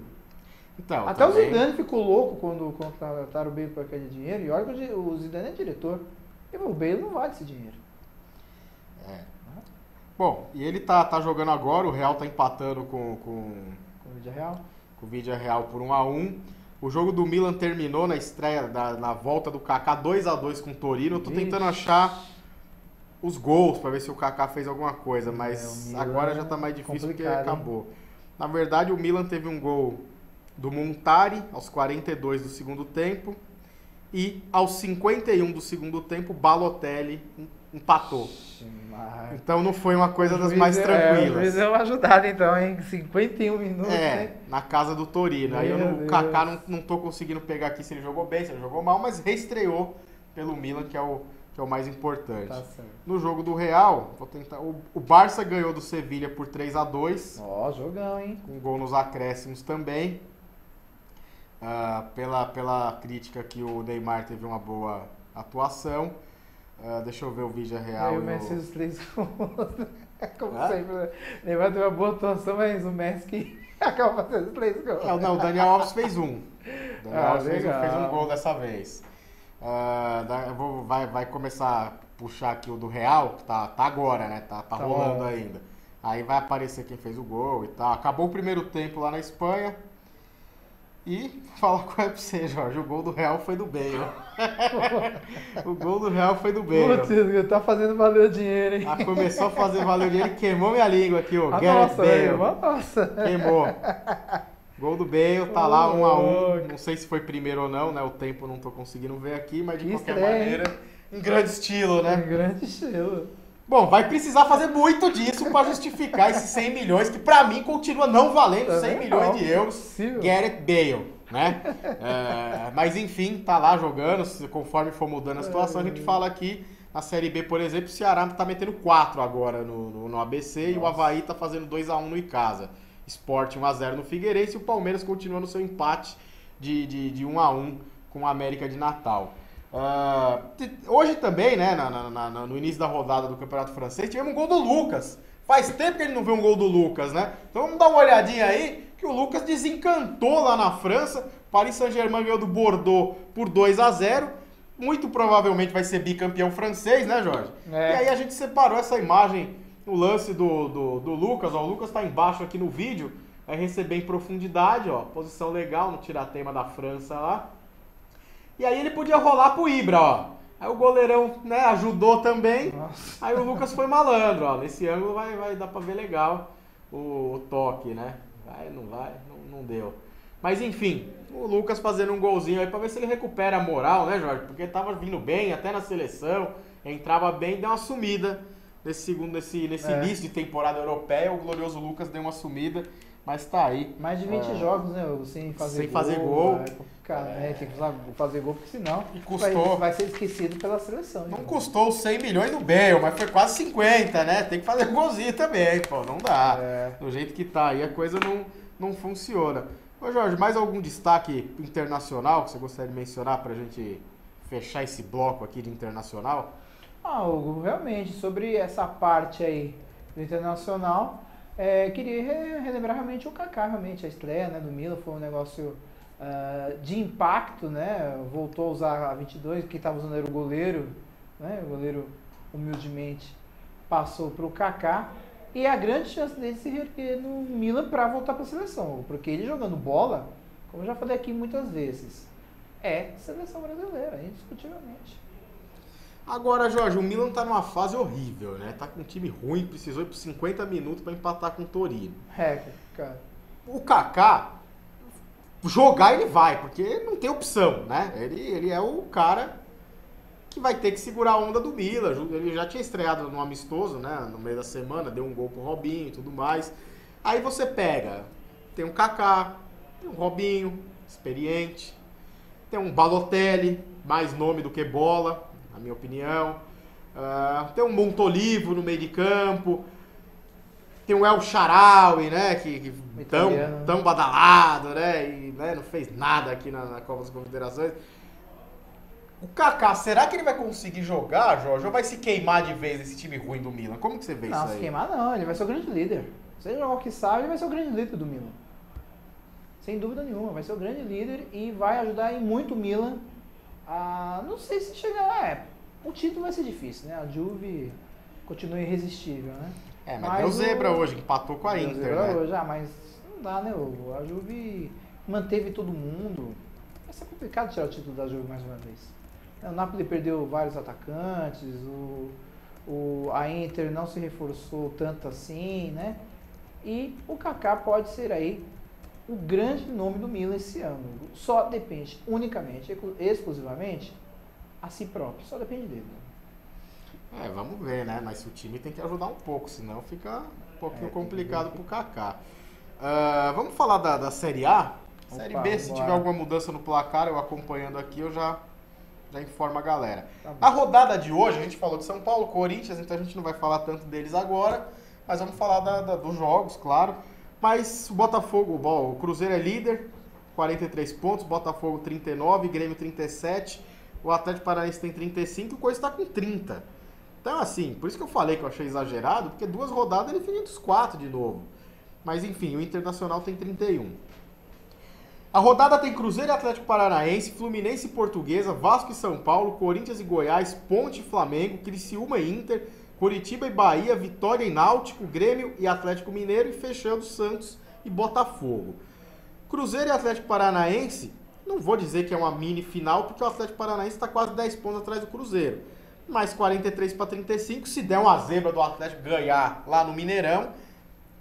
Então, até também... o Zidane ficou louco quando contrataram o Bale por aquele dinheiro. E olha que o Zidane é diretor. E o Bale não vale esse dinheiro. Bom, e ele tá jogando agora, o Real tá empatando com o Villarreal. Com o Villarreal por 1-1. O jogo do Milan terminou na estreia, na volta do Kaká 2-2 com o Torino. Eu tô tentando achar os gols pra ver se o Kaká fez alguma coisa, mas agora já tá mais difícil porque acabou. Na verdade, o Milan teve um gol do Montari aos 42 do segundo tempo e aos 51 do segundo tempo, Balotelli empatou. Então não foi uma coisa das mais tranquilas. O juiz deu uma ajudada então, hein? 51 minutos. Na casa do Torino. Aí o Kaká não tô conseguindo pegar aqui se ele jogou bem, se ele jogou mal, mas reestreou pelo Milan, que é o mais importante. Tá certo. No jogo do Real, vou tentar. O Barça ganhou do Sevilha por 3-2. Ó, jogão, hein? Com gol nos acréscimos também. Pela crítica que o Neymar teve uma boa atuação. Deixa eu ver o Villarreal. O Messi fez os 3 gols. Como sempre, né? O Neymar teve uma boa atuação, mas o Messi que acaba fazendo os 3 gols. Não, o Daniel Alves fez um. O Daniel Alves fez um gol dessa vez. Vai começar a puxar aqui o do Real, que tá agora, né? Tá rolando ainda. Aí vai aparecer quem fez o gol e tal. Acabou o primeiro tempo lá na Espanha. E fala com pra você, Jorge, o gol do Real foi do Bale. O gol do Real foi do Bale. Putz, tá fazendo valer o dinheiro, hein? Começou a fazer valer o dinheiro e queimou minha língua aqui, ó. Gareth Bale. Nossa. Queimou. Gol do Bale, tá lá 1-1. Não sei se foi primeiro ou não, né? O tempo não tô conseguindo ver aqui, mas de qualquer maneira, em grande estilo, né? Em grande estilo. Bom, vai precisar fazer muito disso para justificar esses 100 milhões, que pra mim continua não valendo 100 milhões de euros. Gareth Bale, né? Mas enfim, tá lá jogando, conforme for mudando a situação, a gente fala aqui, na Série B, por exemplo, o Ceará tá metendo 4 agora no ABC. Nossa. E o Avaí tá fazendo 2-1 no Icasa. Sport 1-0 no Figueirense e o Palmeiras continua no seu empate de 1-1 com a América de Natal. Hoje também, né, no início da rodada do Campeonato Francês, tivemos um gol do Lucas. Faz tempo que ele não vê um gol do Lucas, né? Então vamos dar uma olhadinha aí, que o Lucas desencantou lá na França. Paris Saint-Germain ganhou do Bordeaux por 2-0. Muito provavelmente vai ser bicampeão francês, né, Jorge? E aí a gente separou essa imagem, o lance do Lucas. Ó, o Lucas tá embaixo aqui no vídeo, vai receber em profundidade, ó, posição legal no tiratema da França lá. E aí ele podia rolar pro Ibra, ó. Aí o goleirão, né, ajudou também. Nossa. Aí o Lucas foi malandro, ó. Nesse ângulo vai dar pra ver legal o toque, né? Vai, não deu. Mas enfim, o Lucas fazendo um golzinho aí pra ver se ele recupera a moral, né, Jorge? Porque tava vindo bem, até na seleção, entrava bem, deu uma sumida nesse início de temporada europeia. O glorioso Lucas deu uma sumida, mas tá aí. Mais de 20 jogos, né, sem fazer gol. Cara, tem que fazer gol, porque senão vai ser esquecido pela seleção. Não custou 100 milhões no Bale, mas foi quase 50, né? Tem que fazer golzinho também, pô, não dá. Do jeito que tá aí, a coisa não funciona. Ô Jorge, mais algum destaque internacional que você gostaria de mencionar pra gente fechar esse bloco aqui de internacional? Hugo, realmente, sobre essa parte aí do internacional, queria relembrar realmente o Kaká, realmente, a estreia, né, do Milan foi um negócio de impacto, né, voltou a usar a 22, quem estava usando era o goleiro, né, o goleiro humildemente passou para o Kaká, e a grande chance dele se reerguer no Milan para voltar para a seleção, porque ele jogando bola, como eu já falei aqui muitas vezes, é seleção brasileira, indiscutivelmente. Agora, Jorge, o Milan tá numa fase horrível, né? Tá com um time ruim, precisou ir por 50 minutos para empatar com o Torino. Cara. O Kaká, jogar ele vai, porque não tem opção, né? Ele é o cara que vai ter que segurar a onda do Milan. Ele já tinha estreado no amistoso, né? No meio da semana, deu um gol pro Robinho e tudo mais. Aí você pega, tem um Kaká, tem um Robinho, experiente, tem um Balotelli, mais nome do que bola, na minha opinião. Tem um Montolivo no meio de campo. Tem o El Shaarawy, né? Que tão badalado, né? E né, não fez nada aqui na Copa das Confederações. O Kaká, será que ele vai conseguir jogar, Jorge? Ou vai se queimar de vez esse time ruim do Milan? Como que você vê isso aí? Não, se queimar não. Ele vai ser o grande líder. Se ele jogar o que sabe, ele vai ser o grande líder do Milan. Sem dúvida nenhuma. Vai ser o grande líder e vai ajudar em muito o Milan. Não sei se chegar lá. O título vai ser difícil, né? A Juve continua irresistível, né? Mas deu zebra hoje, empatou com a Inter, né? Hoje, mas não dá, né, Hugo? A Juve manteve todo mundo. Vai ser complicado tirar o título da Juve mais uma vez. O Napoli perdeu vários atacantes, a Inter não se reforçou tanto assim, né? E o Kaká pode ser aí o grande nome do Milan esse ano. Só depende unicamente, exclusivamente, a si próprio. Só depende dele. Vamos ver, né? Mas o time tem que ajudar um pouco, senão fica um pouquinho complicado pro Kaká. Vamos falar da Série A? Série B, se tiver alguma mudança no placar, eu acompanhando aqui, eu já informo a galera. Na rodada de hoje, a gente falou de São Paulo, Corinthians, então a gente não vai falar tanto deles agora, mas vamos falar dos jogos, claro. Mas o Botafogo, o Cruzeiro é líder, 43 pontos, Botafogo 39, Grêmio 37, o Atlético Paranaense tem 35 e o Corinthians está com 30. Então, assim, por isso que eu falei que eu achei exagerado, porque 2 rodadas ele fica entre os 4 de novo. Mas enfim, o Internacional tem 31. A rodada tem Cruzeiro e Atlético Paranaense, Fluminense e Portuguesa, Vasco e São Paulo, Corinthians e Goiás, Ponte e Flamengo, Criciúma e Inter, Curitiba e Bahia, Vitória e Náutico, Grêmio e Atlético Mineiro e fechando Santos e Botafogo. Cruzeiro e Atlético Paranaense, não vou dizer que é uma mini final, porque o Atlético Paranaense está quase 10 pontos atrás do Cruzeiro. Mas 43-35, se der uma zebra do Atlético ganhar lá no Mineirão,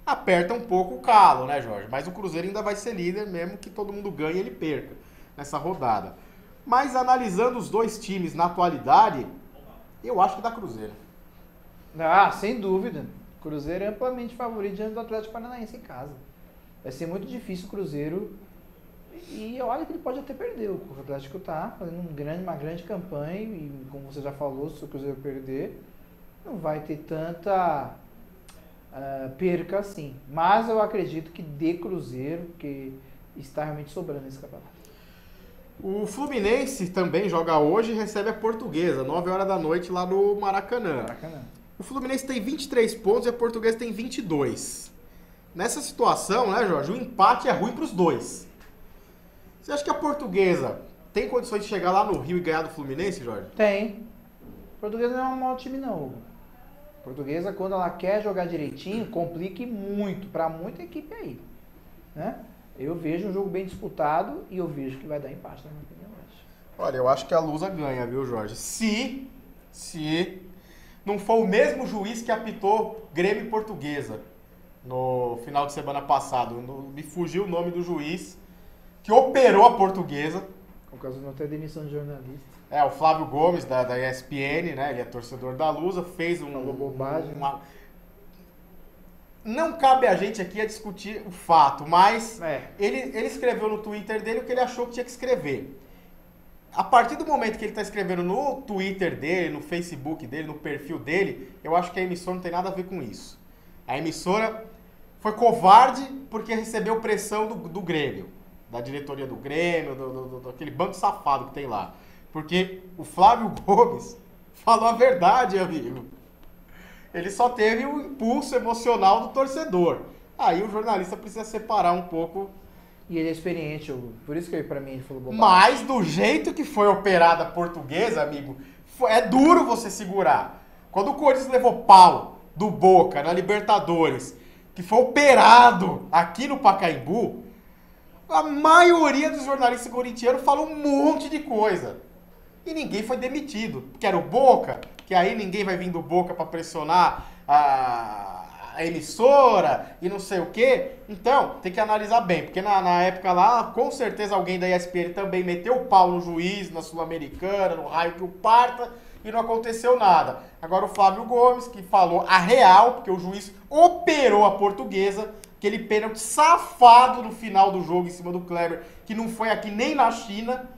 aperta um pouco o calo, né, Jorge? Mas o Cruzeiro ainda vai ser líder, mesmo que todo mundo ganhe e ele perca nessa rodada. Mas analisando os dois times na atualidade, eu acho que dá Cruzeiro. Ah, sem dúvida. O Cruzeiro é amplamente favorito diante do Atlético Paranaense em casa. Vai ser muito difícil o Cruzeiro. E olha que ele pode até perder. O Atlético tá fazendo uma grande campanha. E como você já falou, se o Cruzeiro perder, não vai ter tanta perca assim. Mas eu acredito que dê Cruzeiro, que está realmente sobrando nesse campeonato. O Fluminense também joga hoje e recebe a Portuguesa, 9 horas da noite lá no Maracanã. O Fluminense tem 23 pontos e a Portuguesa tem 22. Nessa situação, né, Jorge, o empate é ruim para os dois. Você acha que a Portuguesa tem condições de chegar lá no Rio e ganhar do Fluminense, Jorge? Tem. A Portuguesa não é um mau time não, Hugo. A Portuguesa, quando ela quer jogar direitinho, complica muito para muita equipe aí, né? Eu vejo um jogo bem disputado e eu vejo que vai dar empate, na minha opinião. Olha, eu acho que a Lusa ganha, viu, Jorge? Se não for o mesmo juiz que apitou Grêmio e Portuguesa no final de semana passado. Me fugiu o nome do juiz que operou a Portuguesa. Por causa de até demissão de jornalista. É, o Flávio Gomes, da ESPN, né? Ele é torcedor da Lusa, fez Falou bobagem. Não cabe a gente aqui a discutir o fato, mas ele escreveu no Twitter dele o que ele achou que tinha que escrever. A partir do momento que ele está escrevendo no Twitter dele, no Facebook dele, no perfil dele, eu acho que a emissora não tem nada a ver com isso. A emissora foi covarde porque recebeu pressão do Grêmio, da diretoria do Grêmio, daquele banco safado que tem lá. Porque o Flávio Gomes falou a verdade, amigo. Ele só teve o impulso emocional do torcedor. Aí o jornalista precisa separar um pouco. E ele é experiente, por isso que pra mim ele falou bobagem. Mas do jeito que foi operada a Portuguesa, amigo, é duro você segurar. Quando o Corinthians levou pau do Boca na Libertadores, que foi operado aqui no Pacaembu, a maioria dos jornalistas corintianos falou um monte de coisa. E ninguém foi demitido, porque era o Boca, que aí ninguém vai vir do Boca para pressionar a emissora e não sei o quê. Então, tem que analisar bem, porque na época lá, com certeza alguém da ESPN também meteu o pau no juiz, na Sul-Americana, no raio que o parta, e não aconteceu nada. Agora o Flávio Gomes, que falou a real, porque o juiz operou a Portuguesa, aquele pênalti safado no final do jogo em cima do Kleber, que não foi aqui nem na China,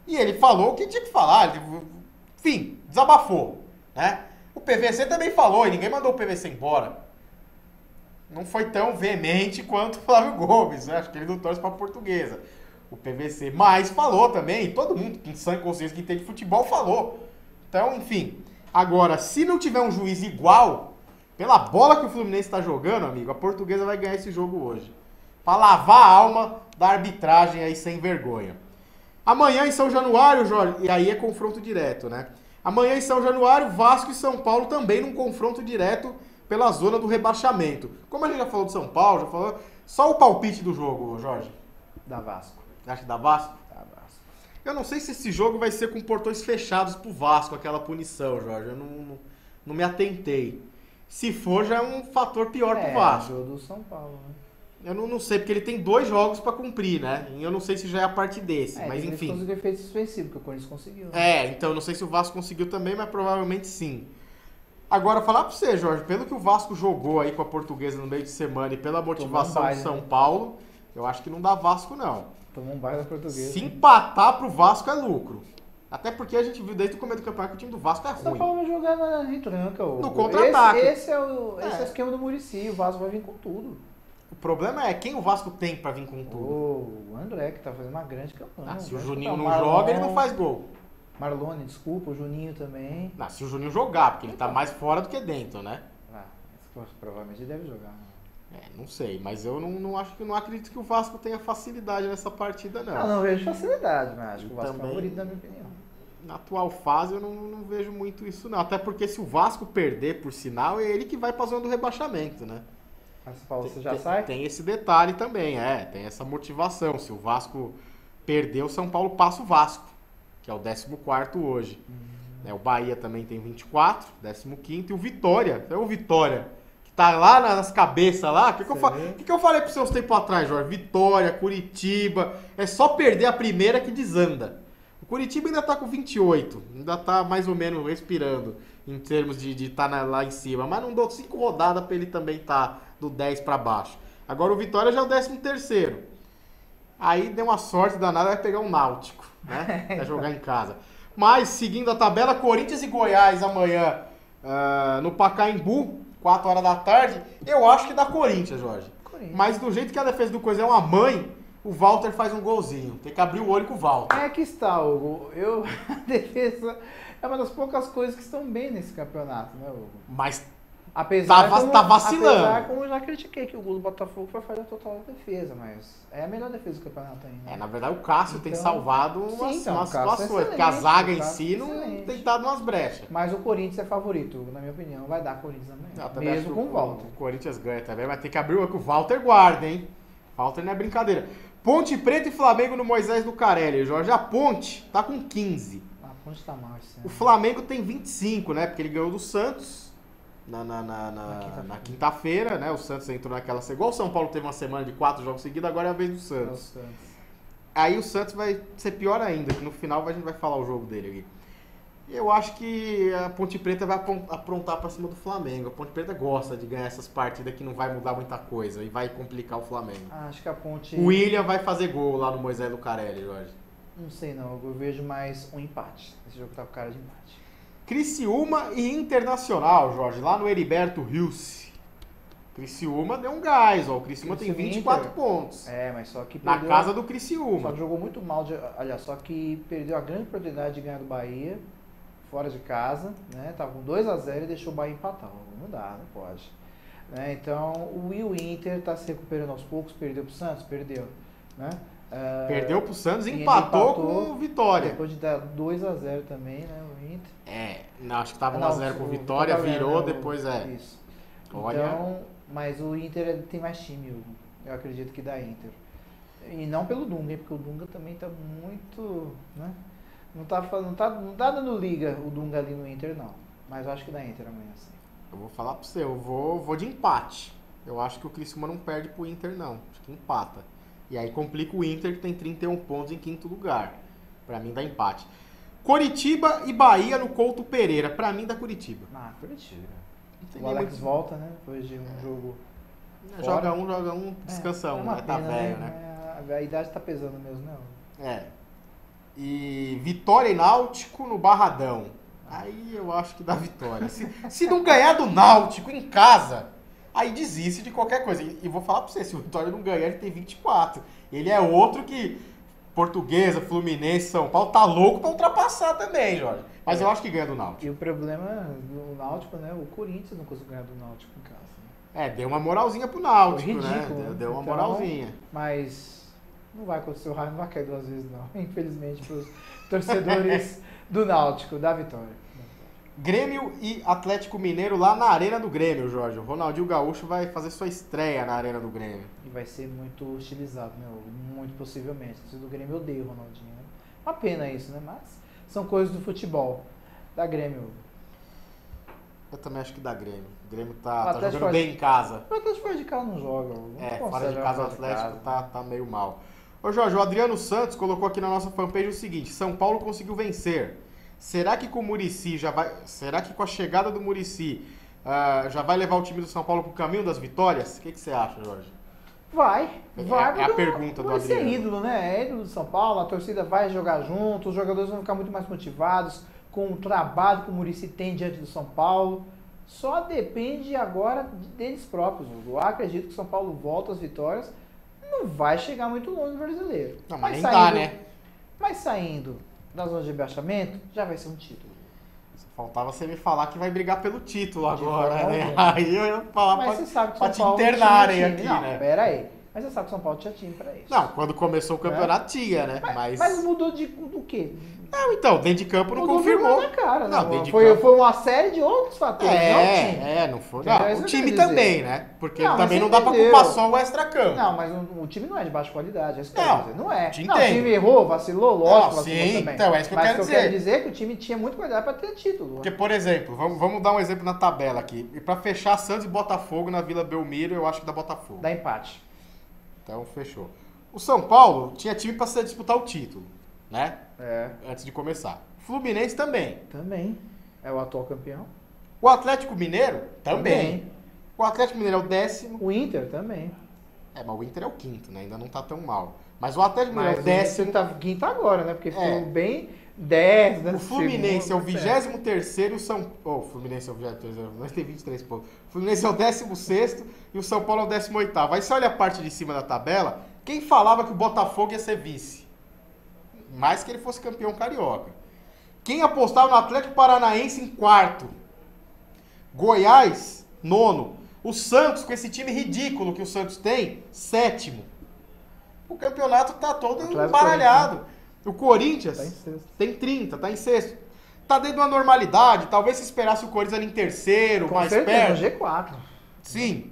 e ele falou o que tinha que falar, enfim, desabafou, né? O PVC também falou, e ninguém mandou o PVC embora. Não foi tão veemente quanto o Flávio Gomes, né? Acho que ele não torce pra Portuguesa. O PVC, mas falou também, e todo mundo em sã consciência que entende futebol falou. Então, enfim, agora, se não tiver um juiz igual, pela bola que o Fluminense está jogando, amigo, a Portuguesa vai ganhar esse jogo hoje. Pra lavar a alma da arbitragem aí sem vergonha. Amanhã em São Januário, Jorge, e aí é confronto direto, né? Amanhã em São Januário, Vasco e São Paulo também num confronto direto pela zona do rebaixamento. Como a gente já falou de São Paulo, já falou, só o palpite do jogo, Jorge. Da Vasco. Acha que dá Vasco? Da Vasco. Eu não sei se esse jogo vai ser com portões fechados pro Vasco, aquela punição, Jorge. Eu não me atentei. Se for, já é um fator pior pro Vasco. É, jogo do São Paulo, né? Eu não sei, porque ele tem 2 jogos pra cumprir, né? E eu não sei se já é a parte desse, mas enfim. Ele conseguiu efeito suspensivo, que o Corinthians conseguiu. Né? Então eu não sei se o Vasco conseguiu também, mas provavelmente sim. Agora, falar pra você, Jorge, pelo que o Vasco jogou aí com a Portuguesa no meio de semana e pela motivação do São Paulo, eu acho que não dá Vasco, não. Tomou um baile da Portuguesa. Se empatar pro Vasco é lucro. Até porque a gente viu desde o começo do campeonato que o time do Vasco é ruim. São Paulo vai jogar na retranca. No contra-ataque. Esse é o esquema do Muricy. O Vasco vai vir com tudo. O problema é quem o Vasco tem pra vir com tudo. O André, que tá fazendo uma grande campanha. Se o Juninho não joga, ele não faz gol. Marlone, desculpa, o Juninho também. Se o Juninho jogar, porque ele tá mais fora do que dentro, né? Provavelmente ele deve jogar. Não sei, mas eu não acredito que o Vasco tenha facilidade nessa partida, não. Eu não vejo facilidade, mas acho que o Vasco também, é favorito, na minha opinião. Na atual fase eu não vejo muito isso, não. Até porque se o Vasco perder, por sinal, é ele que vai pra zona do rebaixamento, né? Mas São Paulo você já sai? Tem esse detalhe também, tem essa motivação. Se o Vasco perder, o São Paulo passa o Vasco, que é o 14º hoje. O Bahia também tem 24, 15º, e o Vitória, que tá lá nas cabeças lá. O que eu falei para vocês uns tempos atrás, Jorge? Vitória, Curitiba, é só perder a primeira que desanda. O Curitiba ainda tá com 28, ainda tá mais ou menos respirando em termos de estar lá em cima, mas não deu 5 rodadas para ele também estar do 10 para baixo. Agora o Vitória já é o 13º. Aí deu uma sorte danada, vai pegar um Náutico, né? Vai jogar em casa. Mas, seguindo a tabela, Corinthians e Goiás amanhã no Pacaembu, 4 horas da tarde. Eu acho que dá Corinthians, Jorge. Mas do jeito que a defesa do Coisa é uma mãe, o Walter faz um golzinho. Tem que abrir o olho com o Walter. Que está, Hugo. A defesa é uma das poucas coisas que estão bem nesse campeonato, né, Hugo? Mas apesar tá vacilando. Apesar, como eu já critiquei, que o gol do Botafogo foi falha total da defesa, mas é a melhor defesa do campeonato ainda. Na verdade, o Cássio tem salvado umas situações, porque a zaga em si não tem dado umas brechas. Mas o Corinthians é favorito, na minha opinião. Vai dar Corinthians amanhã, mesmo com o Walter. O Corinthians ganha também, mas tem que abrir o olho com o Walter guarda, hein? Walter não é brincadeira. Ponte Preta e Flamengo no Moisés do Carelli, Jorge. A Ponte tá com 15. A Ponte tá mal esse ano. O Flamengo tem 25, né? Porque ele ganhou do Santos na quinta-feira, né? O Santos entrou naquela... Igual o São Paulo teve uma semana de 4 jogos seguidos, agora é a vez do Santos. Aí o Santos vai ser pior ainda, que no final a gente vai falar o jogo dele aqui. Eu acho que a Ponte Preta vai aprontar pra cima do Flamengo. A Ponte Preta gosta de ganhar essas partidas que não vai mudar muita coisa e vai complicar o Flamengo. Acho que a Ponte... O William vai fazer gol lá no Moisés do Carelli, Jorge. Não sei não, eu vejo mais um empate. Esse jogo tá com cara de empate. Criciúma e Internacional, Jorge, lá no Heriberto Rios. Criciúma deu um gás, ó. O Criciúma tem 24 pontos. Mas só que perdeu, na casa do Criciúma. Só que jogou muito mal, aliás, só que perdeu a grande oportunidade de ganhar do Bahia, fora de casa, né? Tava com 2-0 e deixou o Bahia empatar. Não dá, não pode. Então, o Inter tá se recuperando aos poucos, perdeu pro Santos, perdeu, né? Perdeu pro Santos e empatou com o Vitória. Depois de dar 2-0 também, né, o Inter. Não, acho que tava 1-0 com o Vitória, virou, depois Isso. Então, mas o Inter tem mais time, Hugo. Eu acredito que dá Inter. E não pelo Dunga, porque o Dunga também tá muito, né? Não tá dando liga o Dunga ali no Inter, não. Mas eu acho que dá Inter amanhã, sim. Eu vou falar pra você, eu vou de empate. Eu acho que o Criciúma não perde pro Inter, não. Acho que empata. E aí complica o Inter, que tem 31 pontos em 5º lugar. Pra mim dá empate. Coritiba e Bahia no Couto Pereira. Pra mim dá Curitiba. Curitiba. O Alex volta, né? Depois de um jogo. Joga um, descansa um, né? Tá velho, né? A idade tá pesando mesmo, né? E Vitória e Náutico no Barradão. Aí eu acho que dá Vitória. Se não ganhar do Náutico em casa, aí desiste de qualquer coisa. E vou falar pra você, se o Vitória não ganhar, ele tem 24. Ele é outro que Portuguesa, Fluminense, São Paulo, tá louco pra ultrapassar também, Jorge. Mas eu acho que ganha do Náutico. E o problema do Náutico, né? O Corinthians não conseguiu ganhar do Náutico em casa. Né? Deu uma moralzinha pro Náutico, ridículo, né? Deu uma moralzinha. Mas não vai acontecer, o Raio não vai cair 2 vezes, não. Infelizmente, pros torcedores do Náutico, da Vitória. Grêmio e Atlético Mineiro lá na Arena do Grêmio, Jorge. O Ronaldinho Gaúcho vai fazer sua estreia na Arena do Grêmio. E vai ser muito hostilizado, né? Muito possivelmente. O torcedor do Grêmio odeia o Ronaldinho. Né? Uma pena isso, né? Mas são coisas do futebol. Da Grêmio. Eu também acho que dá Grêmio. O Grêmio tá jogando bem em casa. O Atlético fora de casa não joga. Fora de casa o Atlético tá meio mal. Ô Jorge, o Adriano Santos colocou aqui na nossa fanpage o seguinte: São Paulo conseguiu vencer. Será que com o Muricy será que com a chegada do Muricy já vai levar o time do São Paulo pro caminho das vitórias? O que você acha, Jorge? Vai. É a pergunta do Adriano. Vai ser ídolo, né? É ídolo do São Paulo, a torcida vai jogar junto, os jogadores vão ficar muito mais motivados com o trabalho que o Muricy tem diante do São Paulo. Só depende agora deles próprios. Eu acredito que o São Paulo volta às vitórias, não vai chegar muito longe no brasileiro. Não, mas nem dá, né? Mas saindo da zona de rebaixamento, já vai ser um título. Faltava você me falar que vai brigar pelo título agora, né? Aí eu ia falar mas você sabe que pra te São Paulo internarem aqui, não, né? Pera aí. Mas você sabe que o São Paulo tinha time pra isso. Não, quando começou o campeonato tinha, né? Mas mudou do quê? Não, então, dentro de campo não Mudou confirmou. na cara, Não, né? dentro de Foi campo. uma série de outros fatores, não o time. Não foi. Entendeu? É Não, isso o que time eu quero também, dizer. né? Porque Não, também mas não dá pra entendeu. culpar só o extracampo. Não, mas o time não é de baixa qualidade, é isso que eu Não, quero dizer. Não é. te Não, o entendo. time errou, vacilou, lógico, Não, vacilou sim, também. então é isso que eu mas quero o que eu quero dizer. dizer é que o time tinha muita qualidade pra ter título. Porque, por exemplo, vamos dar um exemplo na tabela aqui. E pra fechar Santos e Botafogo na Vila Belmiro, eu acho que dá Botafogo. Dá empate. Então, fechou. O São Paulo tinha time pra disputar o título, né? É. Antes de começar. Fluminense também. Também. É o atual campeão. O Atlético Mineiro também. O Atlético Mineiro é o 10º. O Inter também. Mas o Inter é o 5º, né? Ainda não tá tão mal. Mas o Atlético Mineiro Mas é o o 10º. Inter tá quinto agora, né? Porque ficou É. bem 10, né? O Fluminense é o segundo, 23º e o São... o Fluminense é o 23º, mas tem 23 pontos. O Fluminense é o 16º e o São Paulo é o 18º. Aí você olha a parte de cima da tabela, quem falava que o Botafogo ia ser vice? Mais que ele fosse campeão carioca. Quem apostava no Atlético Paranaense em 4º? Goiás, 9º. O Santos, com esse time ridículo que o Santos tem, 7º. O campeonato tá todo Atlético embaralhado. O Corinthians Tá em sexto. tem 30, tá em 6º. Tá dentro de uma normalidade. Talvez se esperasse o Corinthians ali em 3º, Com mais certeza, perto. no G4. Sim.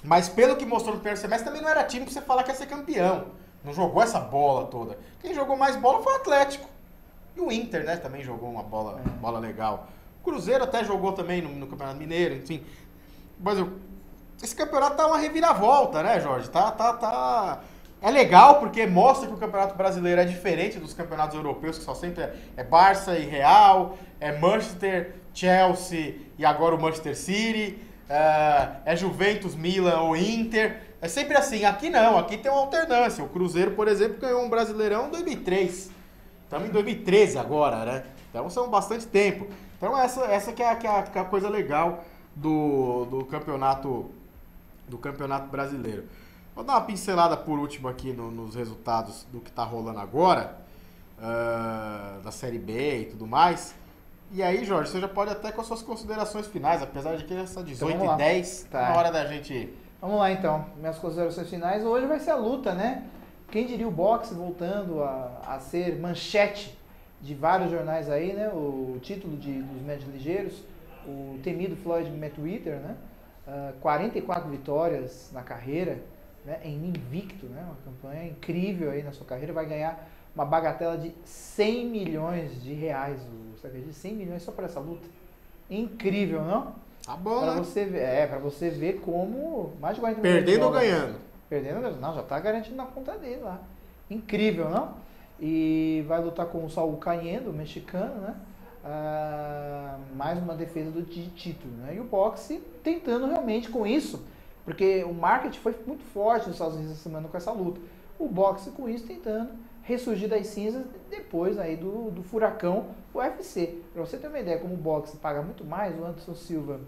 Mas pelo que mostrou no primeiro semestre, também não era time pra você falar que ia ser campeão. Não jogou essa bola toda. Quem jogou mais bola foi o Atlético. E o Inter, né, também jogou uma bola legal. O Cruzeiro até jogou também no Campeonato Mineiro, enfim. Mas esse campeonato tá uma reviravolta, né, Jorge? É legal porque mostra que o Campeonato Brasileiro é diferente dos campeonatos europeus, que só sempre é Barça e Real, é Manchester, Chelsea e agora o Manchester City, é Juventus, Milan ou Inter. É sempre assim. Aqui não, aqui tem uma alternância. O Cruzeiro, por exemplo, ganhou um Brasileirão em 2003. Estamos em 2013 agora, né? Então são bastante tempo. Então essa que é a coisa legal do campeonato brasileiro. Vou dar uma pincelada por último aqui nos resultados do que está rolando agora, da Série B e tudo mais. E aí, Jorge, você já pode até com as suas considerações finais, apesar de que essa 18h10 tá na hora da gente... Vamos lá então, minhas considerações finais. Hoje vai ser a luta, né? Quem diria o boxe voltando a ser manchete de vários jornais aí, né? O título dos médios ligeiros, o temido Floyd Mayweather, né? 44 vitórias na carreira, né? Em invicto, né? Uma campanha incrível aí na sua carreira. Vai ganhar uma bagatela de 100 milhões de reais. Você acredita? 100 milhões só por essa luta. Incrível, não? Tá bom, Pra né? você ver, pra você ver como mais de 40 milhões de Perdendo ou dólares. ganhando? Perdendo, não, já tá garantido na conta dele lá. Incrível, não? E vai lutar com o Saul Canhendo, mexicano, né? Mais uma defesa de título, né? E o boxe tentando realmente com isso, porque o marketing foi muito forte nos Estados Unidos essa semana com essa luta. O boxe com isso tentando ressurgir das cinzas depois aí do furacão UFC. Para você ter uma ideia, como o boxe paga muito mais, o Anderson Silva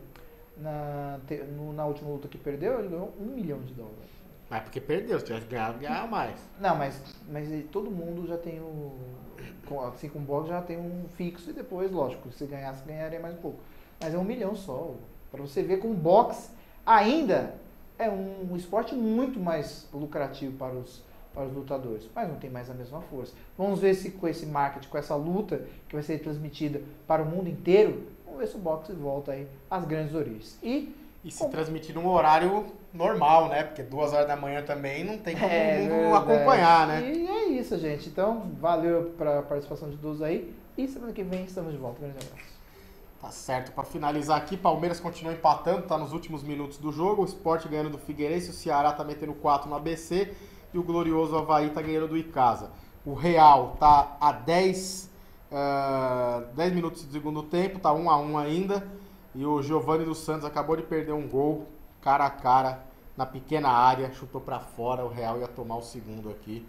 na última luta que perdeu, ele ganhou $1 milhão. Mas porque perdeu, se tivesse ganhado, ganhava mais. Não, mas todo mundo já tem assim como o boxe já tem um fixo e depois, lógico, se ganhasse, ganharia mais um pouco. Mas é $1 milhão só. Para você ver como o boxe ainda é um esporte muito mais lucrativo para os lutadores, mas não tem mais a mesma força. Vamos ver se com esse marketing, com essa luta que vai ser transmitida para o mundo inteiro, vamos ver se o boxe volta aí às grandes origens. E se transmitir num horário normal, né? Porque 2 horas da manhã também não tem como o mundo verdade. acompanhar, né? E é isso, gente. Então, valeu para a participação de todos aí. E semana que vem estamos de volta. Grande abraço. Tá certo, para finalizar aqui, Palmeiras continua empatando, tá nos últimos minutos do jogo, o Sport ganhando do Figueirense, o Ceará tá metendo 4 no ABC e o glorioso Avaí tá ganhando do Icasa. O Real tá a 10 minutos do segundo tempo, tá 1-1 ainda, e o Giovani dos Santos acabou de perder um gol cara a cara na pequena área, chutou para fora, o Real ia tomar o segundo aqui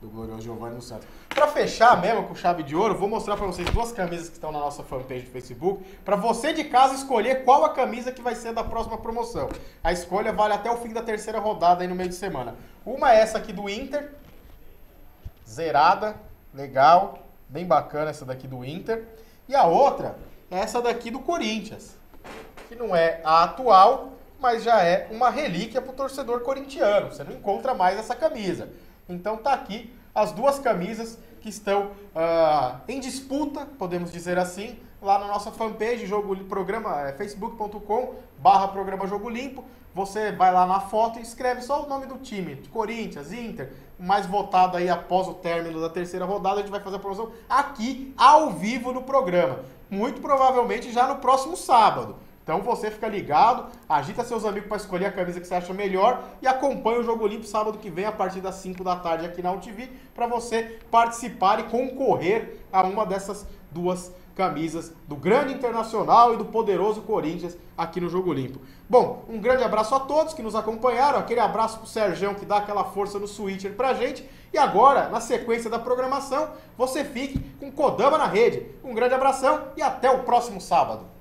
do glorioso Giovani dos Santos. Para fechar mesmo com chave de ouro, vou mostrar para vocês 2 camisas que estão na nossa fanpage do Facebook, para você de casa escolher qual a camisa que vai ser da próxima promoção. A escolha vale até o fim da 3ª rodada aí no meio de semana. Uma é essa aqui do Inter, zerada, legal, bem bacana essa daqui do Inter. E a outra é essa daqui do Corinthians, que não é a atual, mas já é uma relíquia para o torcedor corintiano. Você não encontra mais essa camisa. Então tá aqui as duas camisas que estão em disputa, podemos dizer assim, lá na nossa fanpage, facebook.com/programa Jogo Limpo. Você vai lá na foto e escreve só o nome do time, Corinthians, Inter, mais votado aí após o término da terceira rodada. A gente vai fazer a promoção aqui, ao vivo no programa. Muito provavelmente já no próximo sábado. Então você fica ligado, agita seus amigos para escolher a camisa que você acha melhor e acompanha o Jogo Limpo sábado que vem a partir das 5 da tarde aqui na UTV para você participar e concorrer a uma dessas duas camisas do grande Internacional e do poderoso Corinthians aqui no Jogo Limpo. Bom, um grande abraço a todos que nos acompanharam, aquele abraço pro Sergião que dá aquela força no Switcher pra gente. E agora, na sequência da programação, você fique com Kodama na rede. Um grande abração e até o próximo sábado.